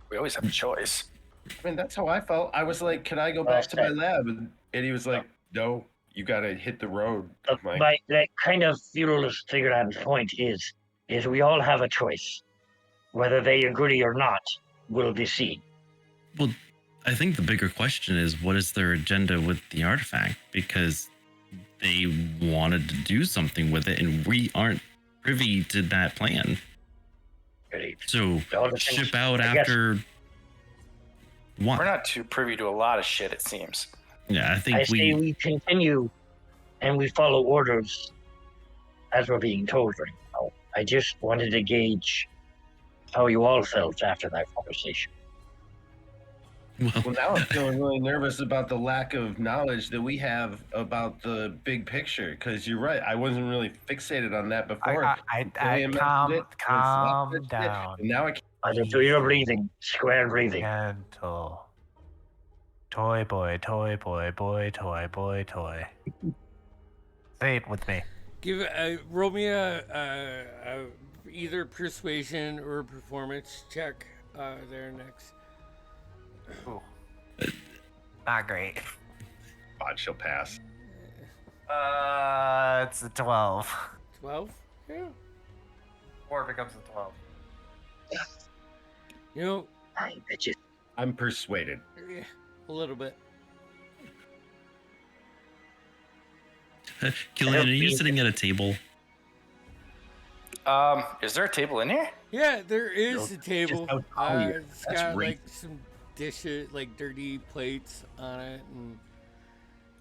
We always have a choice. I mean, that's how I felt. I was like, "Can I go back to my lab?" And he was like, "No, you got to hit the road." That kind of fuels Figureland's point is we all have a choice. Whether they agree or not will be seen. Well, I think the bigger question is what is their agenda with the artifact? Because they wanted to do something with it, and we aren't privy to that plan. So ship out after what? We're not too privy to a lot of shit, it seems. Yeah, I think I say we continue and we follow orders as we're being told right now. I just wanted to gauge how you all felt after that conversation. Well, now I'm feeling really nervous about the lack of knowledge that we have about the big picture. Because you're right, I wasn't really fixated on that before. Calm down. And now I can't. I just do your breathing, square breathing. Gentle. Toy boy, toy boy, boy, toy boy, toy. Say it with me. Roll me a either persuasion or performance check there next. Ooh. Not great. God, she'll pass. It's a 12. 12? Yeah. 4 becomes a 12. You know, I bet you. I'm persuaded. yeah, a little bit. Killian, are you sitting at a table? Is there a table in here? Yeah, there is a table. how tall you are. It's That's got racist. like some dishes, like dirty plates on it, and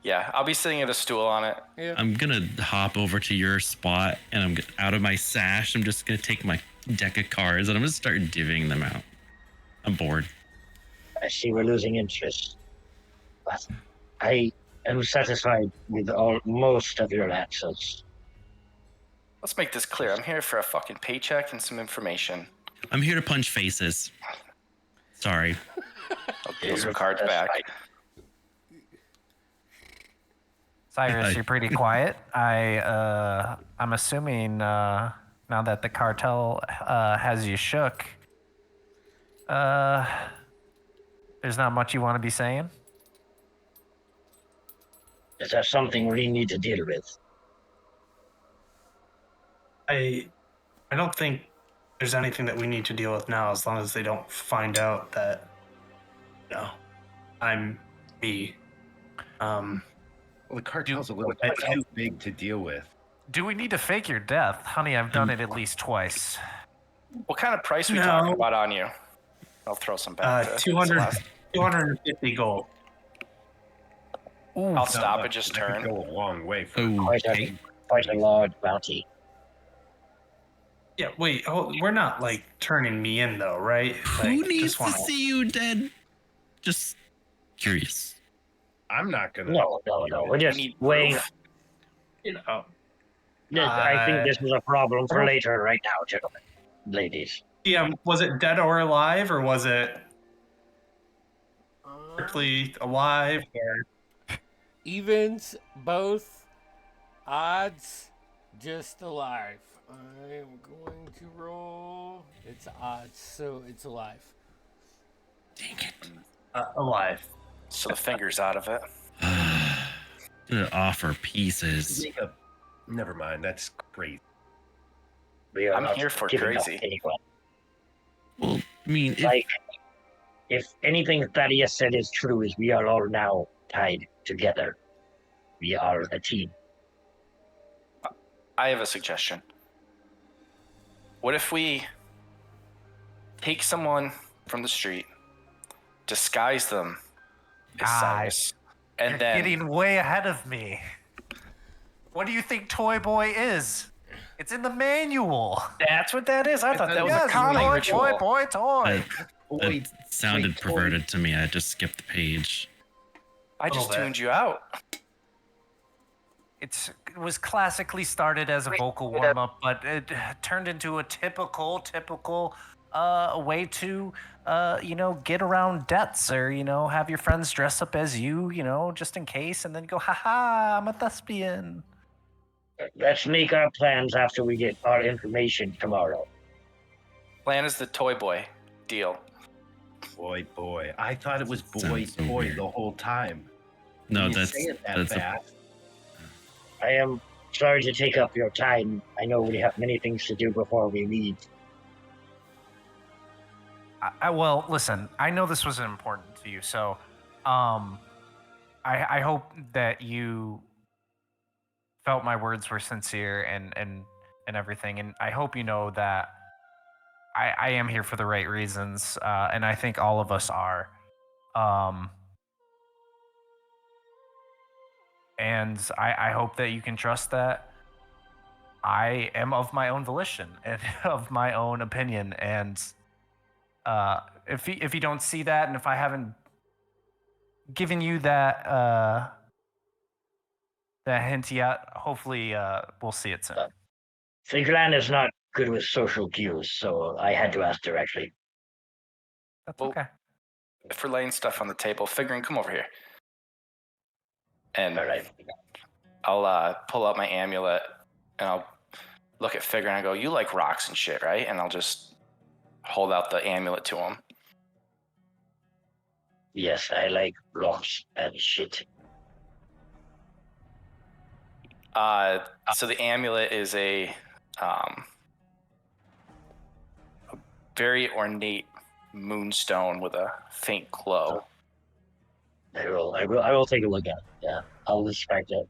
Yeah, I'll be sitting at a stool on it. yeah. I'm gonna hop over to your spot, and I'm out of my sash. I'm just gonna take my deck of cards, and I'm gonna start divvying them out. I'm bored. I see we're losing interest. But I am satisfied with most of your answers. Let's make this clear. I'm here for a fucking paycheck and some information. I'm here to punch faces. Sorry. I'll give some cards back. Cyrus, you're pretty quiet. I'm assuming now that the cartel has you shook, there's not much you want to be saying. Is that something we need to deal with? I don't think there's anything that we need to deal with now, as long as they don't find out that, I'm me. Well, the cartel's a little It's- too big to deal with. Do we need to fake your death? Honey, I've done it at least twice. What kind of price are we No. talking about on you? I'll throw some back. to 200, Celeste. 250 gold. Ooh, I'll stop and just That could turn. go a long way for Okay. Quite a large bounty. Yeah, wait, we're not like turning me in though, right? Like, Who needs just to wanna- see you dead? Just curious. I'm not gonna. No. We're just need weighing. proof. You know, I think this is a problem for Oh. later, right now, gentlemen, ladies. was it dead or alive, or was it strictly alive? Or Evens, both. Odds, just alive. I am going to roll. It's odds, so it's alive. Dang it. alive. So the finger's out of it. To offer pieces. Never mind. That's crazy. We are I'm not here for giving up crazy. anyone. Well, I mean, if, Like, if anything Thaddeus said is true, is we are all now tied together. We are a team. I have a suggestion. What if we take someone from the street, disguise them as God. Cyrus, and You're then getting way ahead of me. What do you think Toy Boy is? It's in the manual. that's what that is. I thought that was Yes, a calming boy, ritual. boy, boy, toy. that sounded perverted to me. I just skipped the page. I just Little bit. tuned you out. It was classically started as a vocal warm up, but it turned into a typical way to get around debts, or have your friends dress up as you, just in case, and then go, haha, I'm a thespian. Let's make our plans after we get our information tomorrow. Plan is the toy boy deal. Boy. I thought it was boy, Sounds so boy weird. the whole time. No, You that's say it that that's a, fast. I am sorry to take up your time. I know we have many things to do before we leave. Well, listen, I know this was important to you, so I hope that you felt my words were sincere and everything, and I hope you know that I am here for the right reasons, and I think all of us are. And I hope that you can trust that I am of my own volition and of my own opinion. And if you don't see that, and if I haven't given you that hint yet, hopefully we'll see it soon. Figlan is not good with social cues, so I had to ask directly. That's Well, okay. If we're laying stuff on the table, figuring, come over here. And All right. I'll pull out my amulet and I'll look at Figure and I go, "You like rocks and shit, right?" And I'll just hold out the amulet to him. Yes, I like rocks and shit. So the amulet is a very ornate moonstone with a faint glow. I will take a look at it. Yeah, I'll respect it.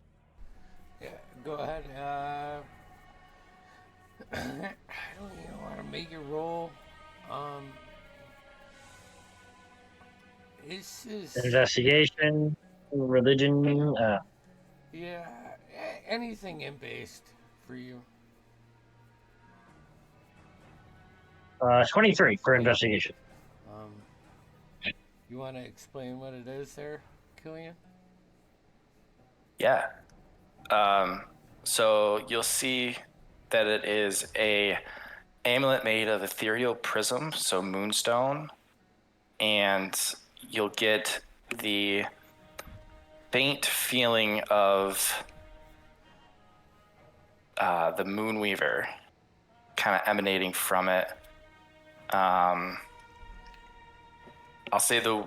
Yeah, go ahead. I don't even want to make it roll. This is Investigation, religion. yeah, anything in based for you. 23 for investigation. You want to explain what it is there, Killian? Yeah. So you'll see that it is a amulet made of ethereal prism, so moonstone, and you'll get the faint feeling of the Moonweaver kind of emanating from it. I'll say the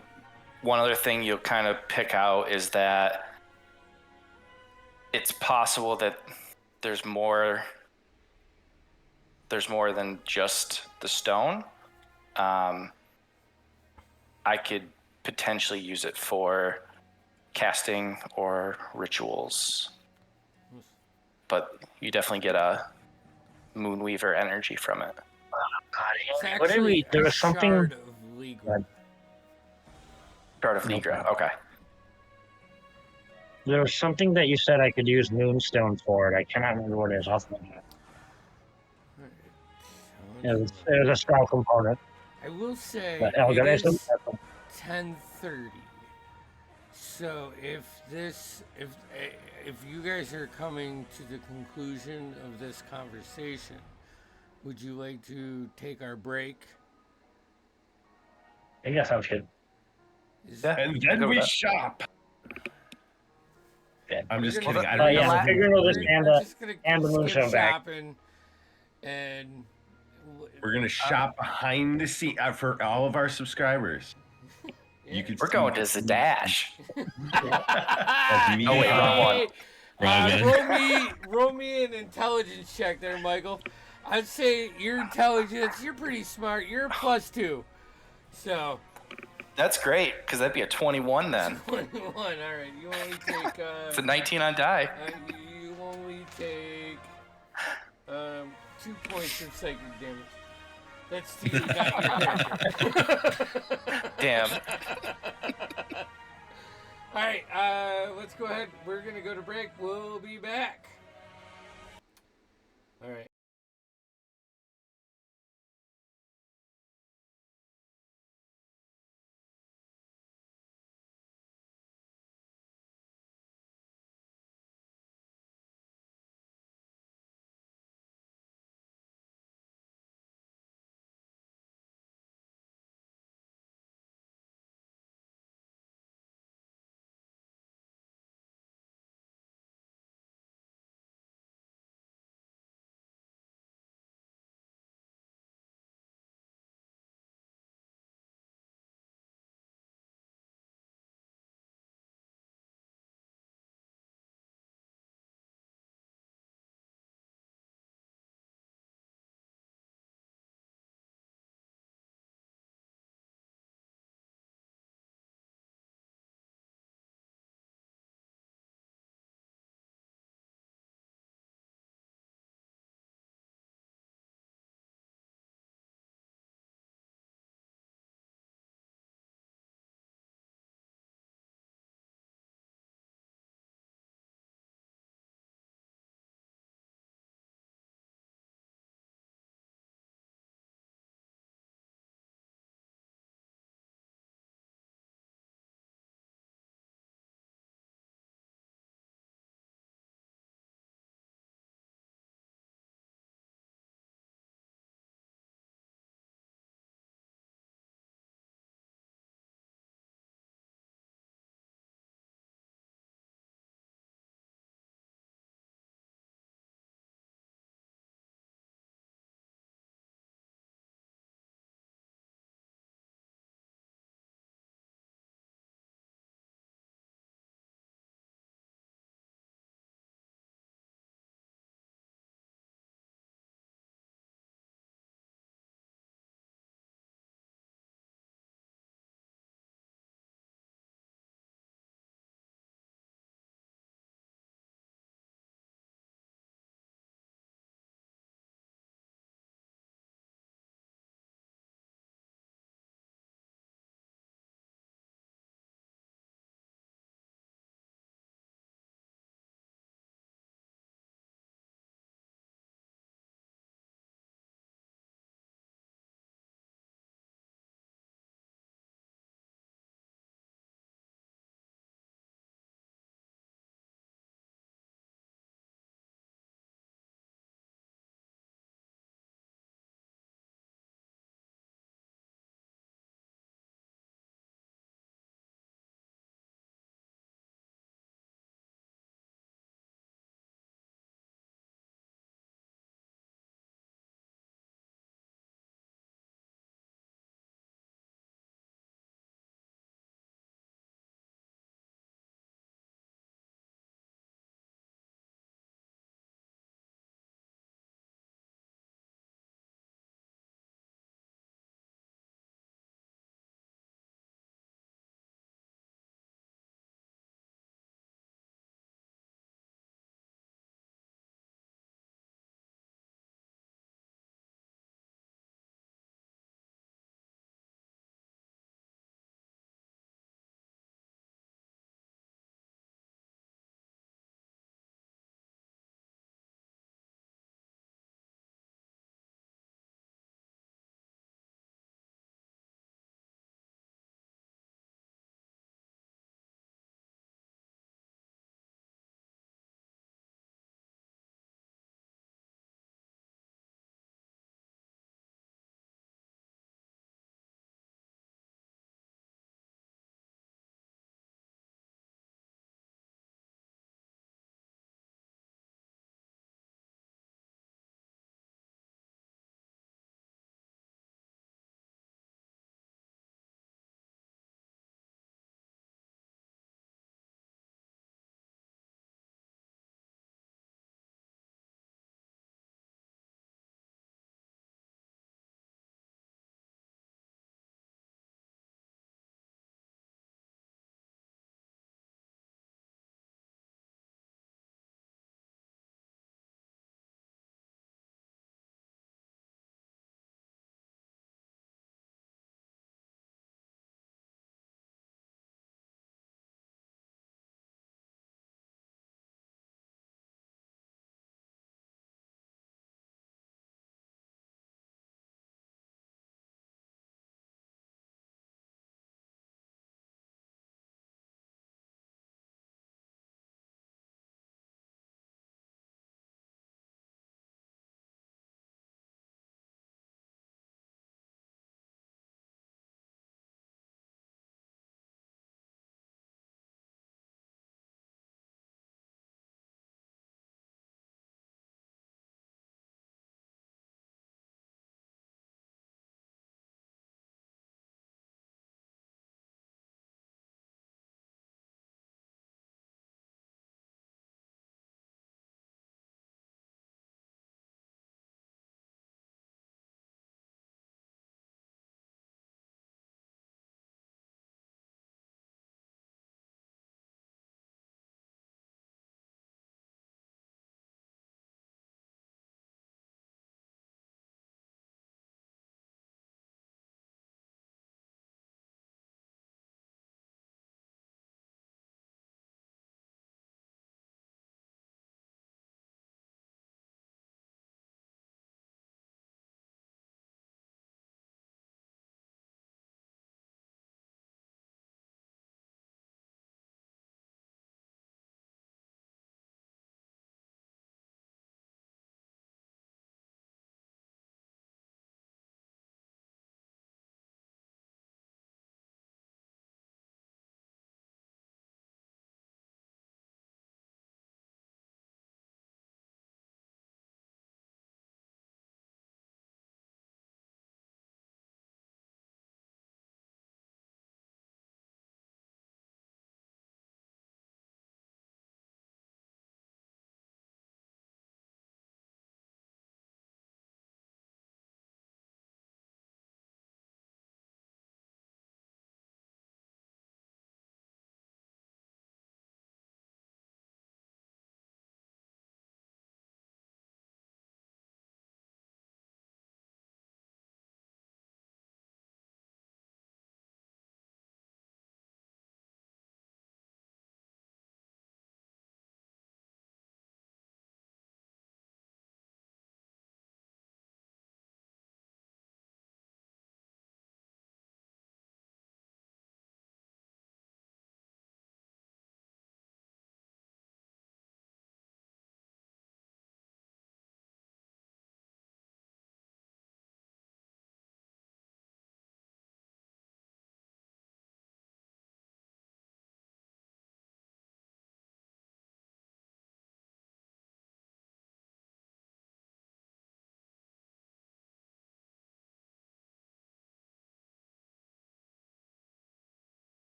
one other thing you'll kind of pick out is that it's possible that there's more than just the stone. I could potentially use it for casting or rituals. But you definitely get a Moonweaver energy from it. God, It's Henry, what did actually we? There a was something. shard of legal. Shard of No Ligra. problem. Okay. There was something that you said I could use Moonstone for. I cannot remember what it is off my head. It was a spell component. I will say But it Elgato is 10:30. So if you guys are coming to the conclusion of this conversation, would you like to take our break? I guess sounds good. Yeah. And we can then go with we that. shop. Yeah. I'm just We're kidding. gonna- I Oh don't yeah, know. la- figuring all this We're just gonna and the skip Moonstone back. shopping, and We're gonna shop behind the scene for all of our subscribers. You could We're see going to Zadash. of me. Oh, wait, wrong one. Hey, roll me an intelligence check there, Michael. I'd say your intelligence, you're pretty smart. You're a +2. So, That's great, because that'd be a 21 then. 21. All right. You only take. It's a 19 on die. You only take 2 points of psychic damage. That's to you, not your character. Damn. All right, let's go ahead. We're gonna go to break. We'll be back. All right.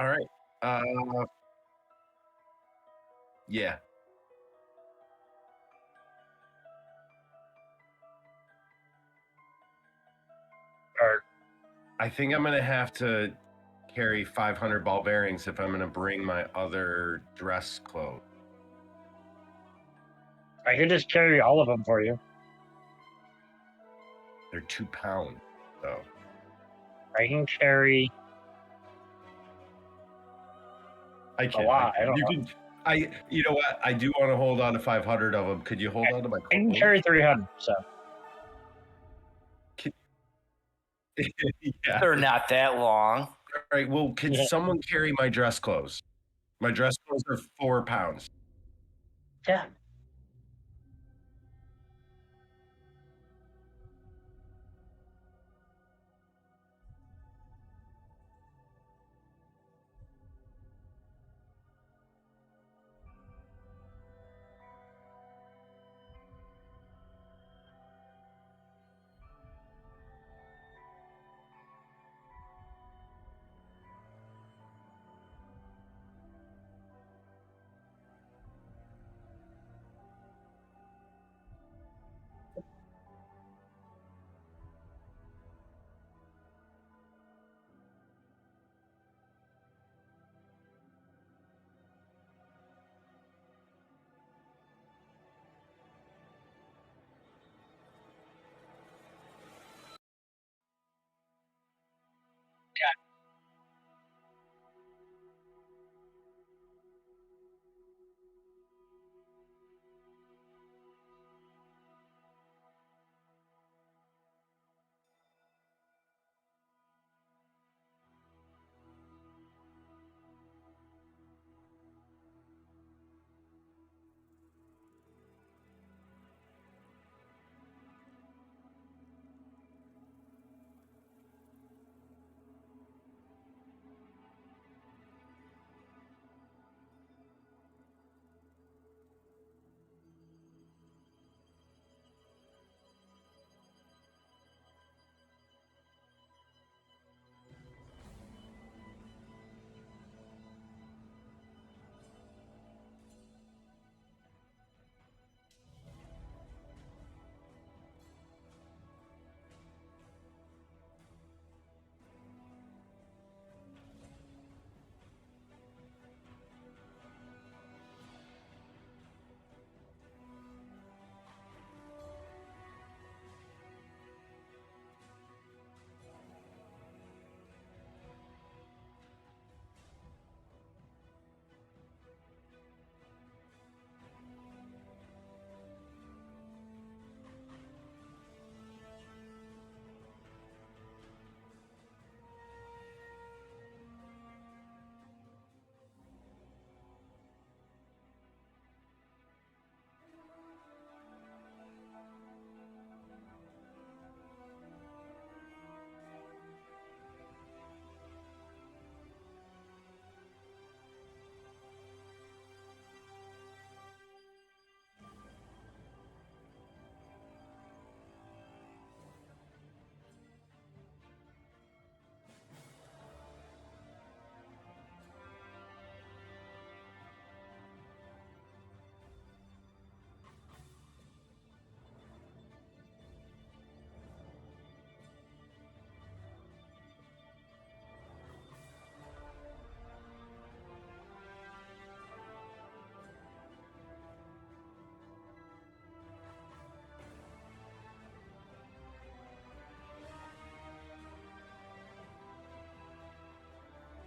All right. Yeah. Or I think I'm gonna have to carry 500 ball bearings if I'm gonna bring my other dress clothes. I can just carry all of them for you. They're 2 pounds, though. I can carry I a can't. lot. I don't You know. can. You know what? I do want to hold on to 500 of them. Could you hold on to my I can clothes? carry 300. So Yeah. They're not that long. All right. Well, could Yeah. someone carry my dress clothes? My dress clothes are 4 pounds. yeah.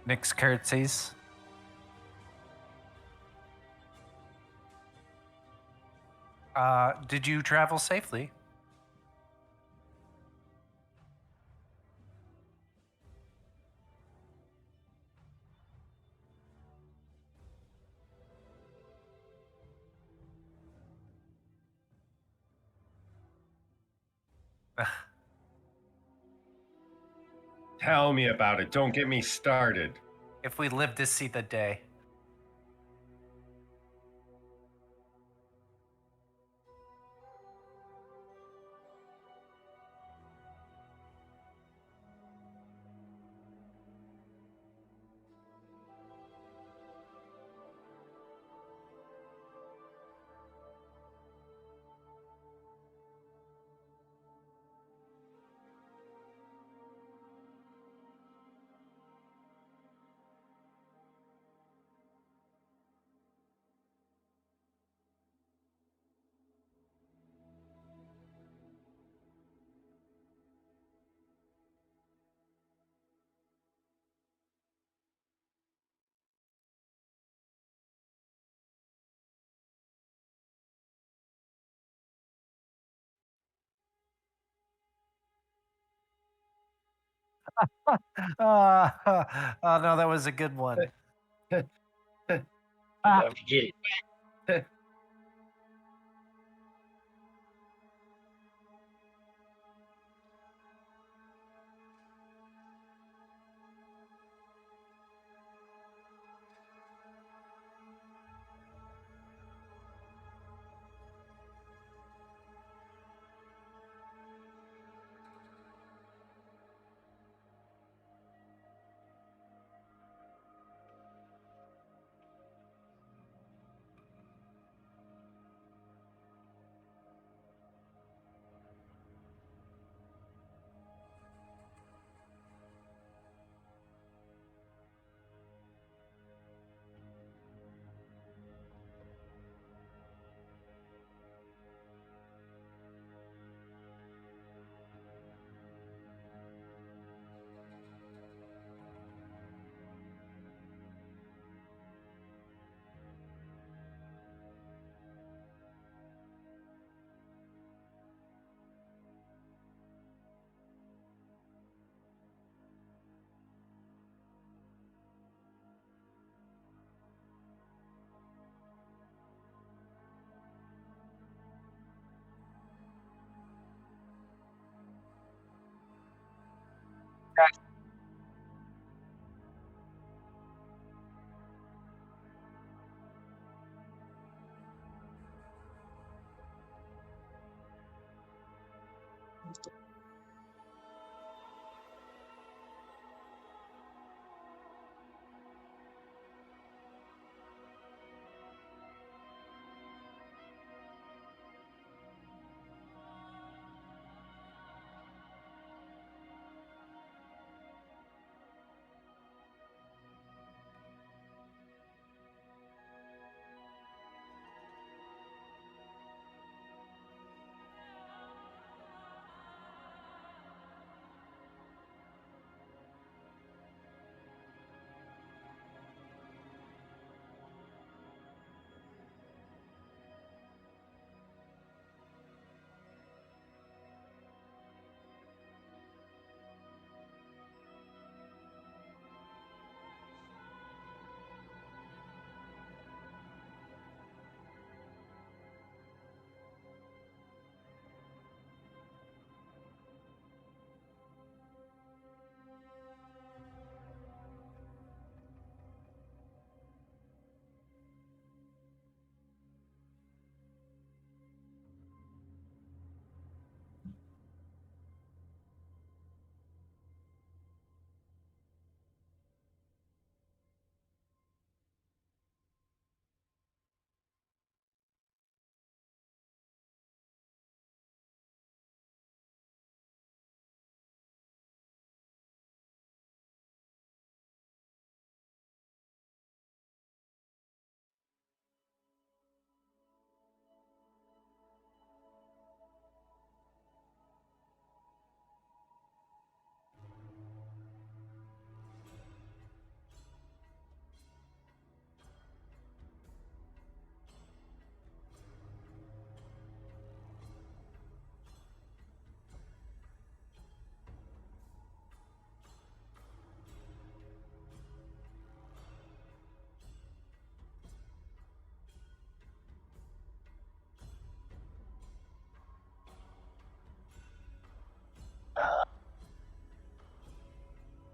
Nick's curtsies. Did you travel safely? Tell me about it. Don't get me started. If we live to see the day. Oh no, that was a good one. Gee,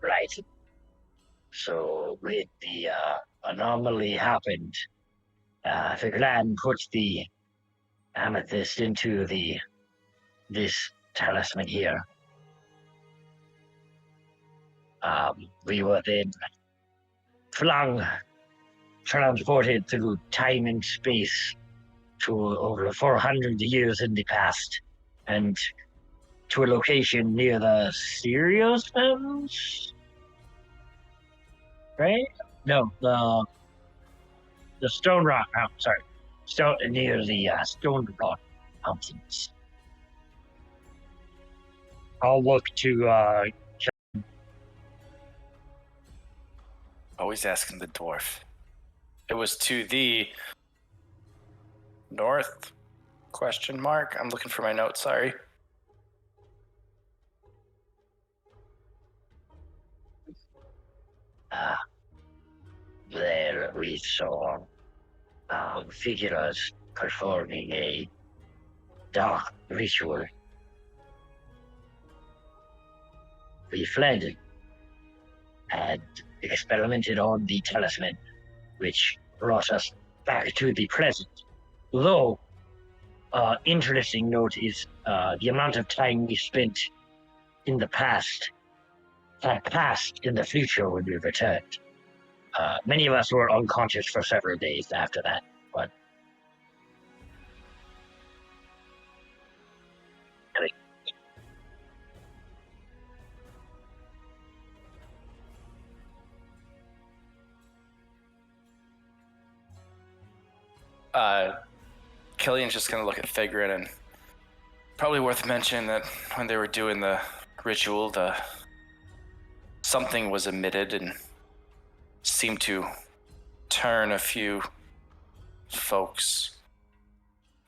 right. So with the anomaly happened, the clan put the amethyst into this talisman here. We were then transported through time and space to over 400 years in the past, and to a location near the Sirius Mountains, right? No, the Stone Rock Mountain. Sorry, near the Stone Rock Mountains. I'll look to Always asking the dwarf. It was to the north? Question mark. I'm looking for my notes. Sorry. we saw figures performing a dark ritual. We fled and experimented on the Talisman, which brought us back to the present. Though, interesting note is the amount of time we spent in the past, had passed in the future when we returned. Many of us were unconscious for several days after that, but Killian's just gonna look at Figrin, and probably worth mentioning that when they were doing the ritual, something was emitted and seemed to turn a few folks,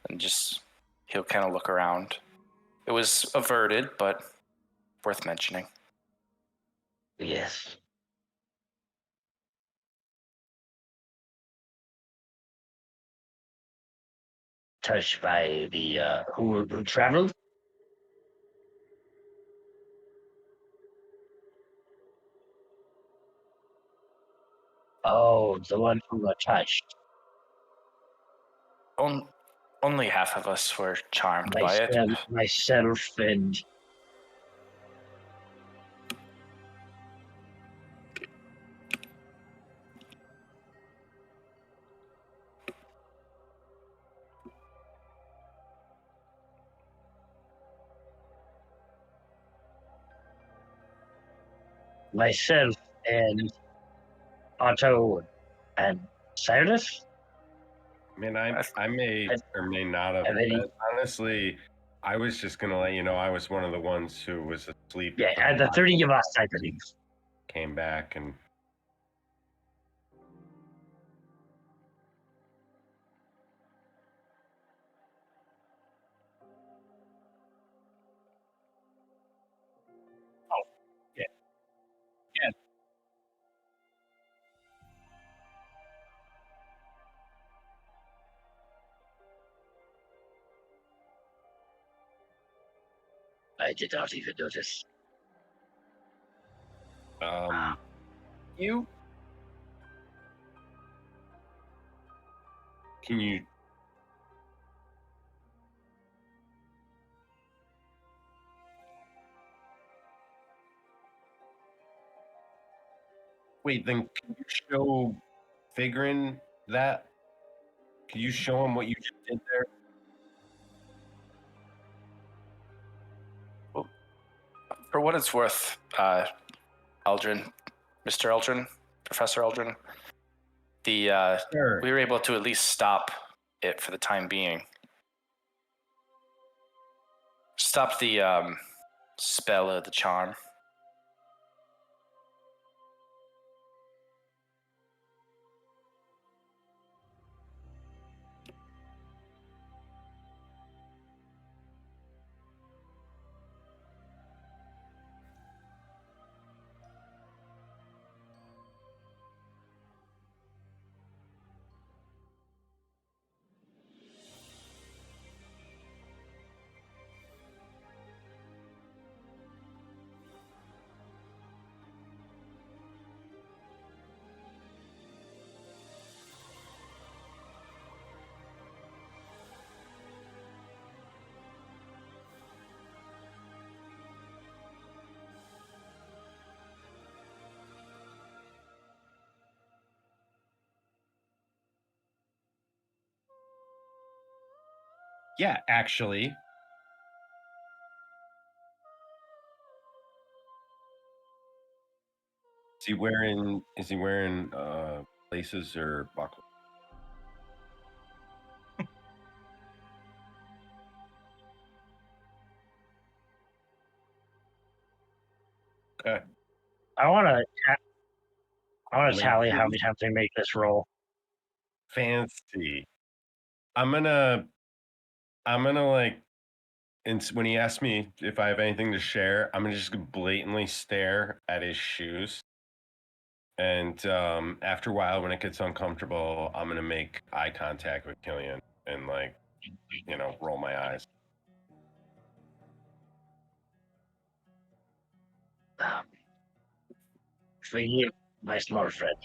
and just he'll kind of look around. It was averted, but worth mentioning. yes. Touched by the who traveled. Oh, the one who were touched. Only half of us were charmed by it. Myself and Otto and Cyrus. I mean, I may or may not have. Honestly, I was just gonna let you know I was one of the ones who was asleep. Yeah, the 30 of us, I believe. Came back and. Oh, yeah. Yeah. I did not even notice. You can you wait? Then can you show Figrin that? Can you show him what you just did there? Well, for what it's worth, Eldrin, Mr. Eldrin, Professor Eldrin, Sure. we were able to at least stop it for the time being. Stop the spell of the charm. Yeah, actually. Is he wearing laces or buckles? Okay. I want to tally how many times they make this roll. Fancy. I'm gonna like, and when he asks me if I have anything to share, I'm gonna just blatantly stare at his shoes And after a while, when it gets uncomfortable, I'm gonna make eye contact with Killian and like, roll my eyes. Forgive my small friend.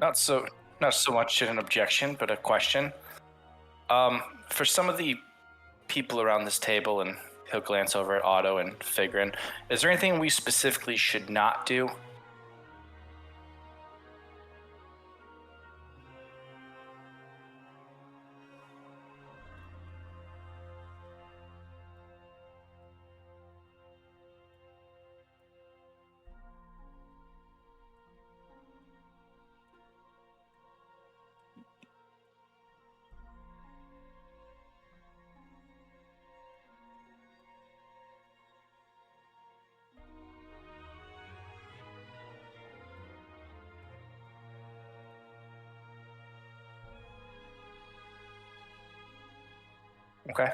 Not so much an objection, but a question. For some of the people around this table, and he'll glance over at Otto and Figrin, is there anything we specifically should not do? Okay.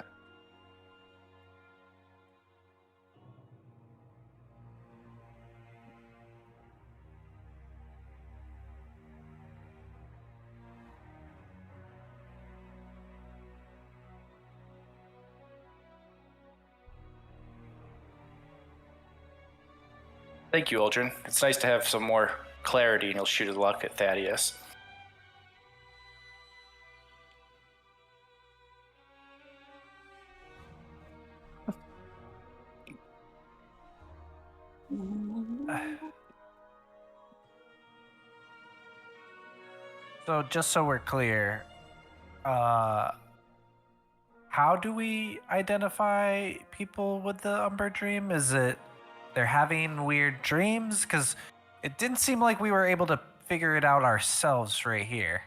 Thank you, Aldrin. It's nice to have some more clarity, and he'll shoot his luck at Thaddeus. So just so we're clear, how do we identify people with the Umber Dream? Is it they're having weird dreams? Because it didn't seem like we were able to figure it out ourselves right here.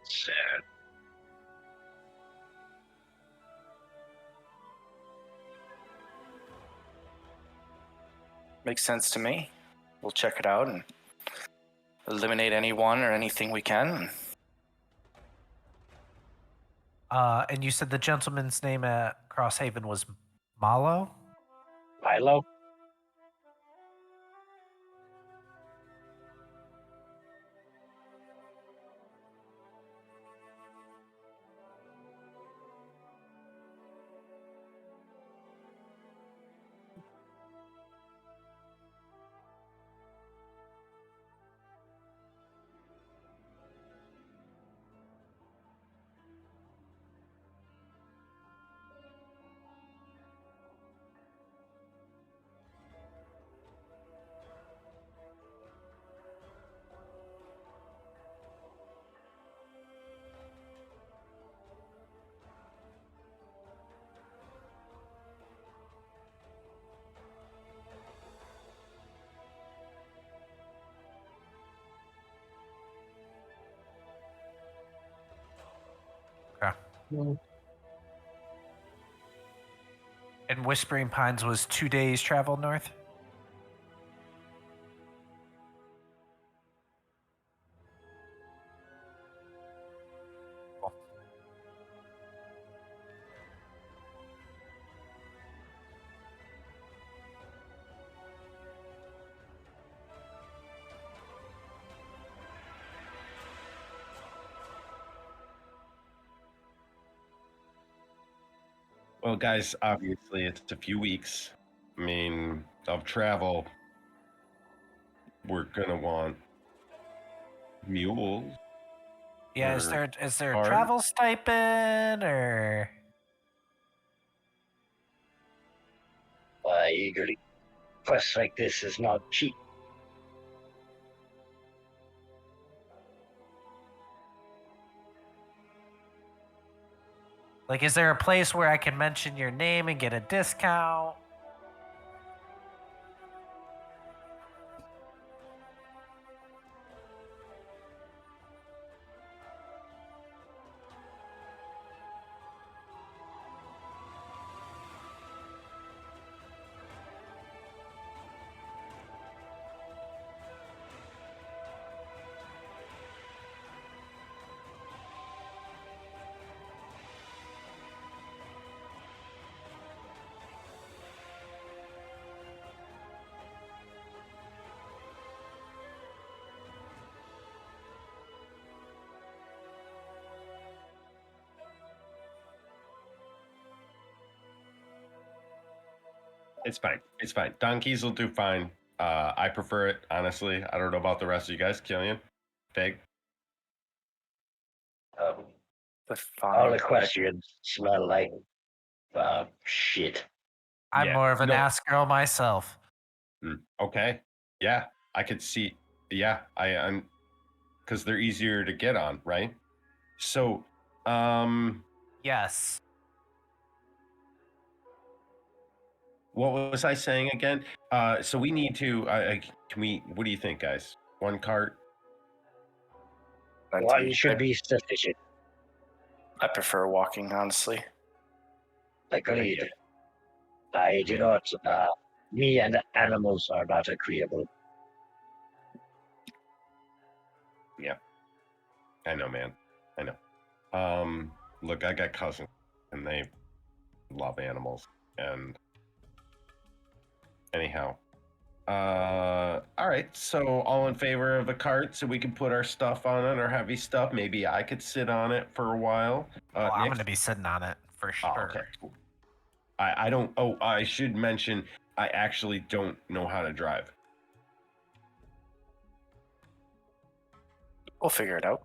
Sad. Makes sense to me. We'll check it out and eliminate anyone or anything we can. And you said the gentleman's name at Crosshaven was Malo? Milo? Okay. And Whispering Pines was 2 days travel north? Cool. Well, guys, obviously it's a few weeks. I mean, of travel. We're gonna want mules. Yeah, Or is there a card? travel stipend or? Why, eagerly. Quests like this is not cheap. Like, is there a place where I can mention your name and get a discount? It's fine. It's fine. Donkeys will do fine. I prefer it, honestly. I don't know about the rest of you guys. Killian? Fig? But All fine. equestrians smell like shit. I'm Yeah, more of an no. ass girl myself. Okay. Yeah, I could see. Yeah, I'm because they're easier to get on, right? So, Yes. what was I saying again? So we need to. Can we? What do you think, guys? One cart. One should be sufficient. I prefer walking, honestly. Agreed. I do not. Me and animals are not agreeable. Yeah, I know, man. I know. Look, I got cousins, and they love animals. And anyhow, all right. So all in favor of a cart, so we can put our stuff on it, our heavy stuff. Maybe I could sit on it for a while. I'm Nick? going to be sitting on it for Oh, sure. okay. Cool. I don't. Oh, I should mention. I actually don't know how to drive. We'll figure it out.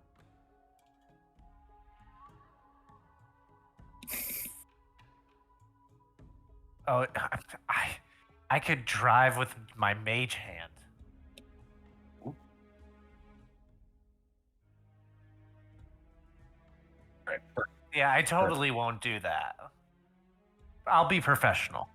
Oh, I could drive with my mage hand. Right. Yeah, I totally won't do that. I'll be professional.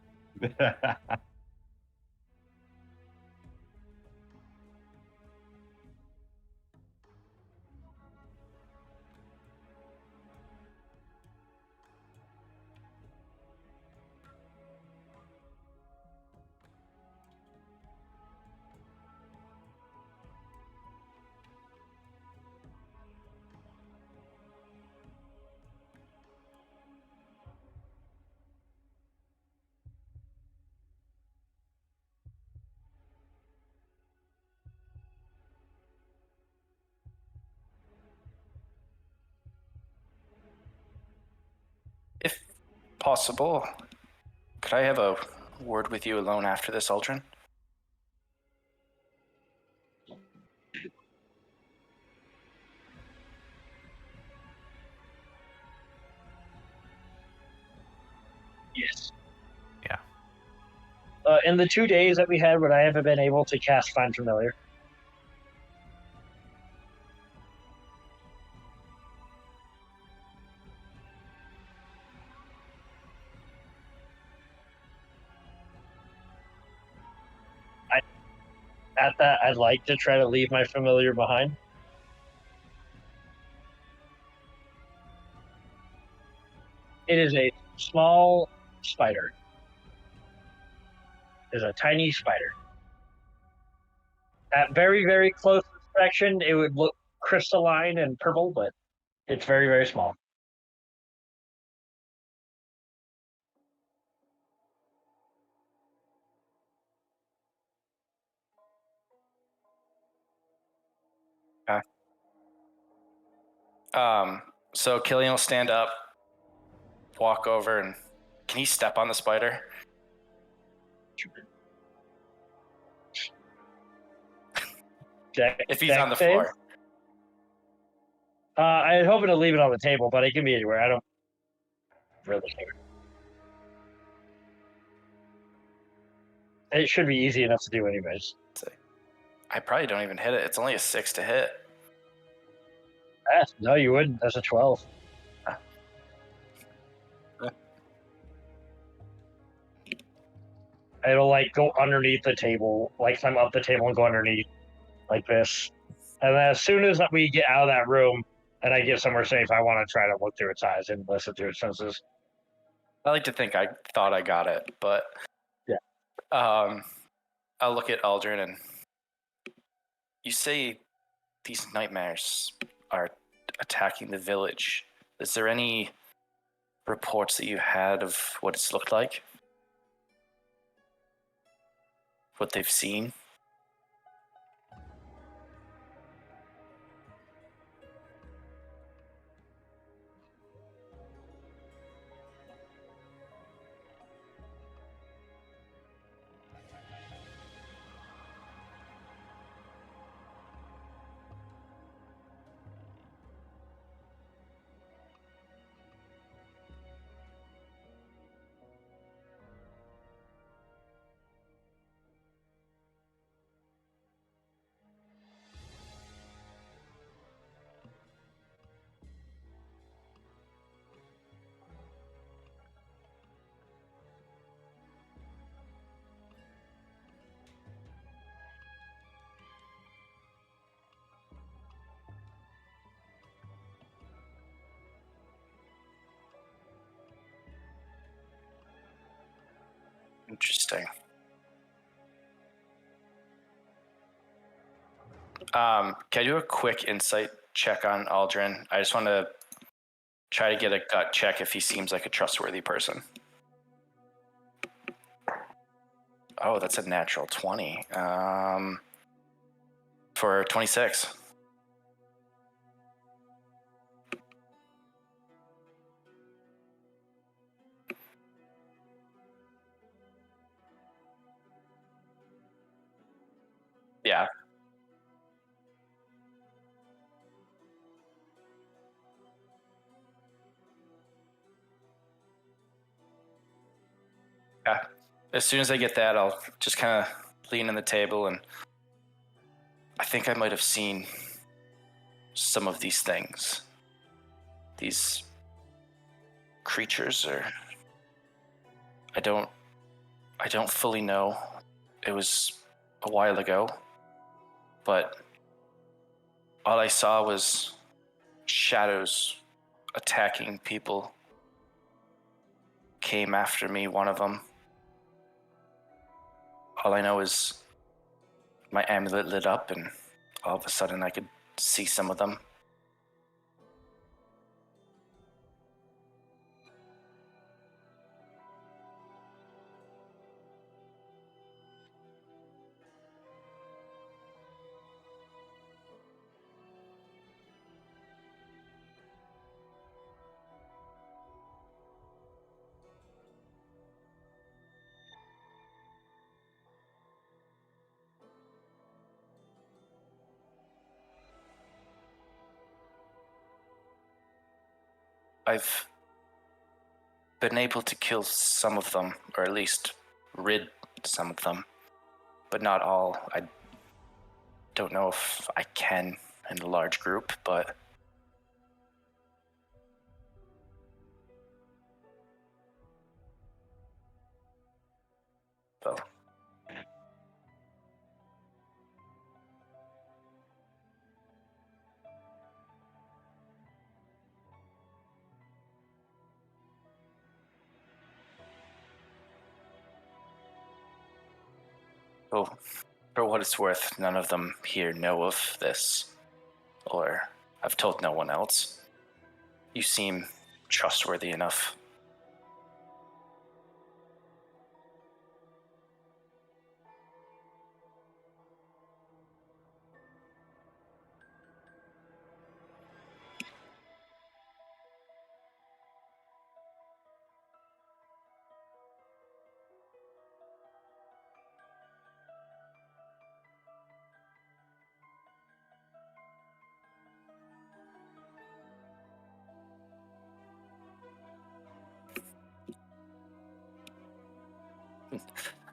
If possible, could I have a word with you alone after this, Aldrin? Yes. Yeah. In the 2 days that we had, would I have been able to cast Find Familiar? At that, I'd like to try to leave my familiar behind. It is a small spider. It's a tiny spider. At very, very close inspection, it would look crystalline and purple, but it's very, very small. So Killian will stand up, walk over, and can he step on the spider? Deck, If he's deck on the save? floor. I was hoping to leave it on the table, but it can be anywhere. I don't really care. It should be easy enough to do, anyways. I probably don't even hit it. It's only a 6 to hit. No, you wouldn't. That's a 12. It'll like go underneath the table, like climb up the table and go underneath, like this. And then as soon as we get out of that room and I get somewhere safe, I want to try to look through its eyes and listen to its senses. I like to think I thought I got it, but yeah. I'll look at Aldrin and you say these nightmares are attacking the village. Is there any reports that you had of what it's looked like? What they've seen? Interesting. Can I do a quick insight check on Aldrin? I just want to try to get a gut check if he seems like a trustworthy person. Oh, that's a natural 20. For 26. Yeah. Yeah. As soon as I get that, I'll just kind of lean on the table, and I think I might have seen some of these things. These creatures, or I don't fully know. It was a while ago, but all I saw was shadows attacking people. Came after me, one of them. All I know is my amulet lit up, and all of a sudden I could see some of them. I've been able to kill some of them, or at least rid some of them, but not all. I don't know if I can in a large group, but so. Oh, for what it's worth, none of them here know of this, or I've told no one else. You seem trustworthy enough.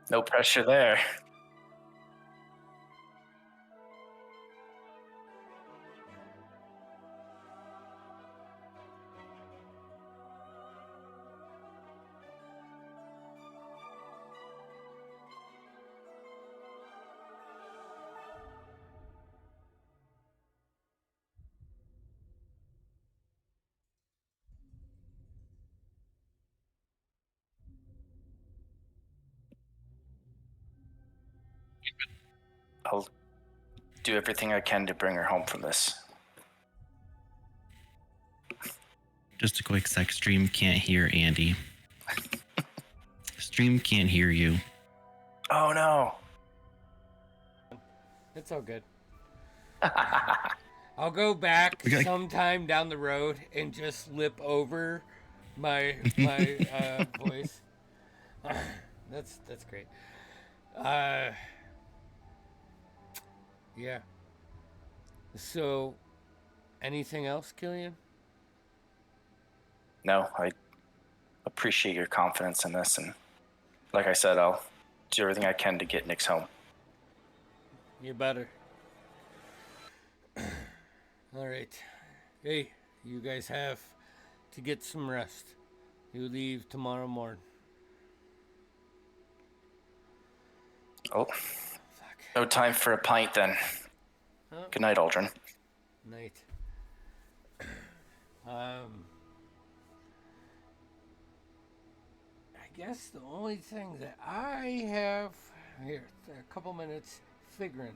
No pressure there. I'll do everything I can to bring her home from this. Just a quick sec. Stream can't hear Andy. Stream can't hear you. Oh no. It's all good. I'll go back sometime down the road and just lip over my voice. That's great. Yeah. So, anything else, Killian? No, I appreciate your confidence in this, and like I said, I'll do everything I can to get Nyx home. You better. All right. Hey, you guys have to get some rest. You leave tomorrow morning. Oh, no time for a pint then. Oh. Good night, Aldrin. Night. I guess the only thing that I have here, a couple minutes figuring,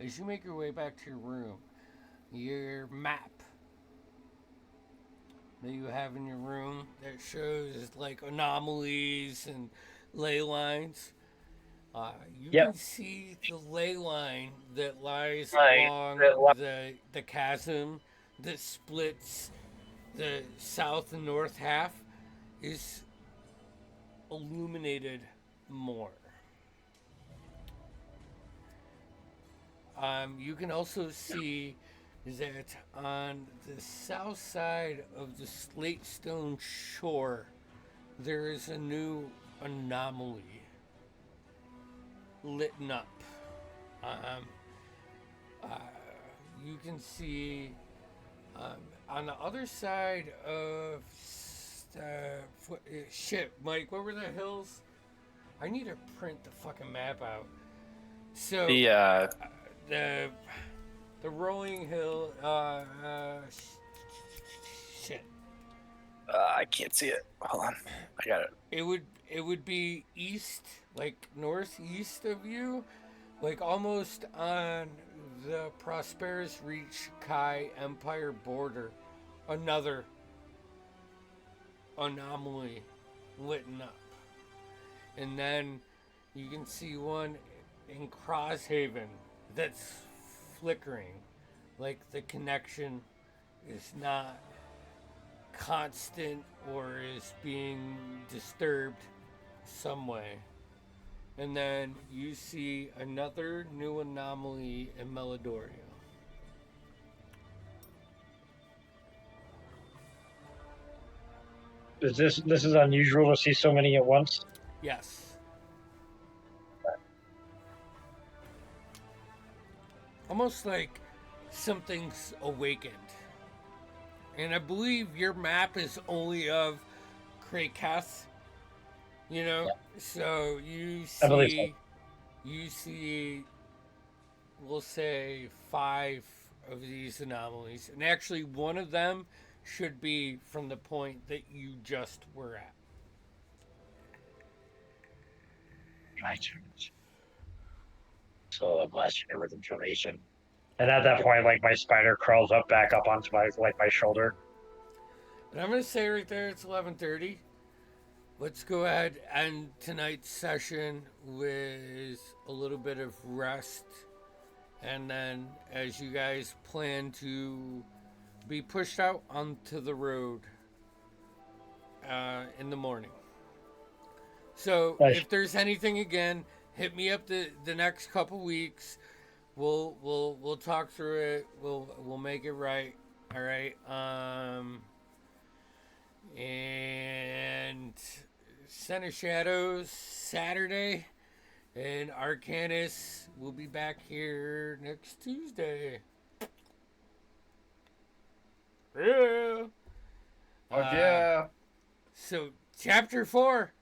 as you make your way back to your room, your map that you have in your room that shows like anomalies and ley lines. You can see the ley line that lies along the chasm that splits the south and north half is illuminated more. You can also see that on the south side of the slate stone shore there is a new anomaly lit up. You can see on the other side of shit, Mike, what were the hills? I need to print the fucking map out. So the rolling hill. Shit. I can't see it. Hold on, I got it. It would be east, like northeast of you, like almost on the Prosperous Reach Kai Empire border. Another anomaly lit up, and then you can see one in Crosshaven that's flickering, like the connection is not constant or is being disturbed some way. And then you see another new anomaly in Meladoria. This is unusual to see so many at once? Yes. Almost like something's awakened. And I believe your map is only of Kraketh, you know? Yeah. So you I believe see, we'll say 5 of these anomalies. And actually one of them should be from the point that you just were at. Right. So I'm blasting it with information. And at that point, like, my spider crawls back up onto my shoulder. And I'm going to say right there, it's 11:30. Let's go ahead and tonight's session with a little bit of rest. And then as you guys plan to be pushed out onto the road in the morning. So Nice. if there's anything again, hit me up the next couple weeks. We'll talk through it. We'll make it right. All right. And Center Shadows Saturday. And Arcanus will be back here next Tuesday. Yeah. Fuck yeah. So, Chapter 4.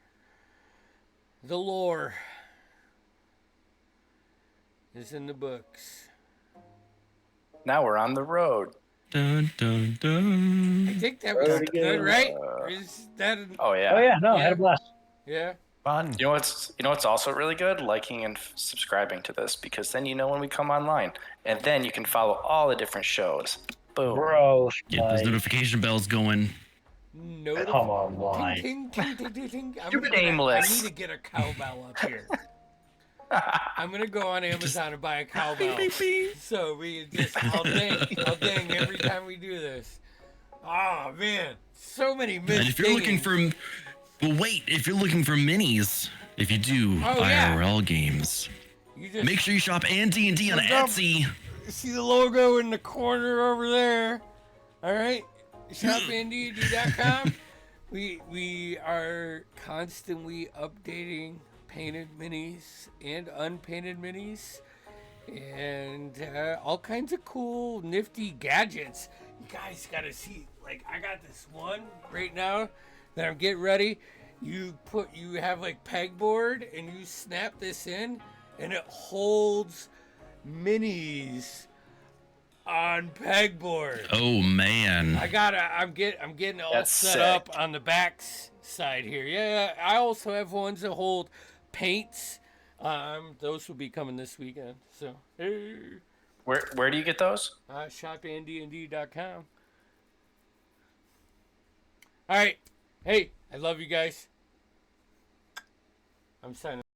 The lore is in the books. Now we're on the road. Dun, dun, I dun. think that was Very good, good. right? Is that Oh yeah. Oh yeah, no, I had Yeah. a blast. yeah? Fun. You know what's also really good? Liking and subscribing to this, because then you know when we come online, and then you can follow all the different shows. Boom. Bro, Get those notification bells going. No. come online. Ting, ting, ting, ting, ting. Stupid I aimless. need to get a cowbell up here. I'm gonna go on Amazon and buy a cowbell. Beep, beep, beep. So we just I'll ding every time we do this. Oh man, so many missed And if you're looking dingings. if you're looking for minis, if you do Oh, yeah. IRL games, You just make sure you shop D&D on Look up. Etsy. see the logo in the corner over there. All right, shopnd.com. We are constantly updating painted minis and unpainted minis, and all kinds of cool, nifty gadgets. You guys gotta see. Like I got this one right now that I'm getting ready. You have like pegboard, and you snap this in, and it holds minis on pegboard. Oh man. I'm getting it all That's set sick. up on the back side here. Yeah, I also have ones that hold paints. Those will be coming this weekend. So, Where do you get those? shopandnd.com. All right. Hey, I love you guys. I'm signing.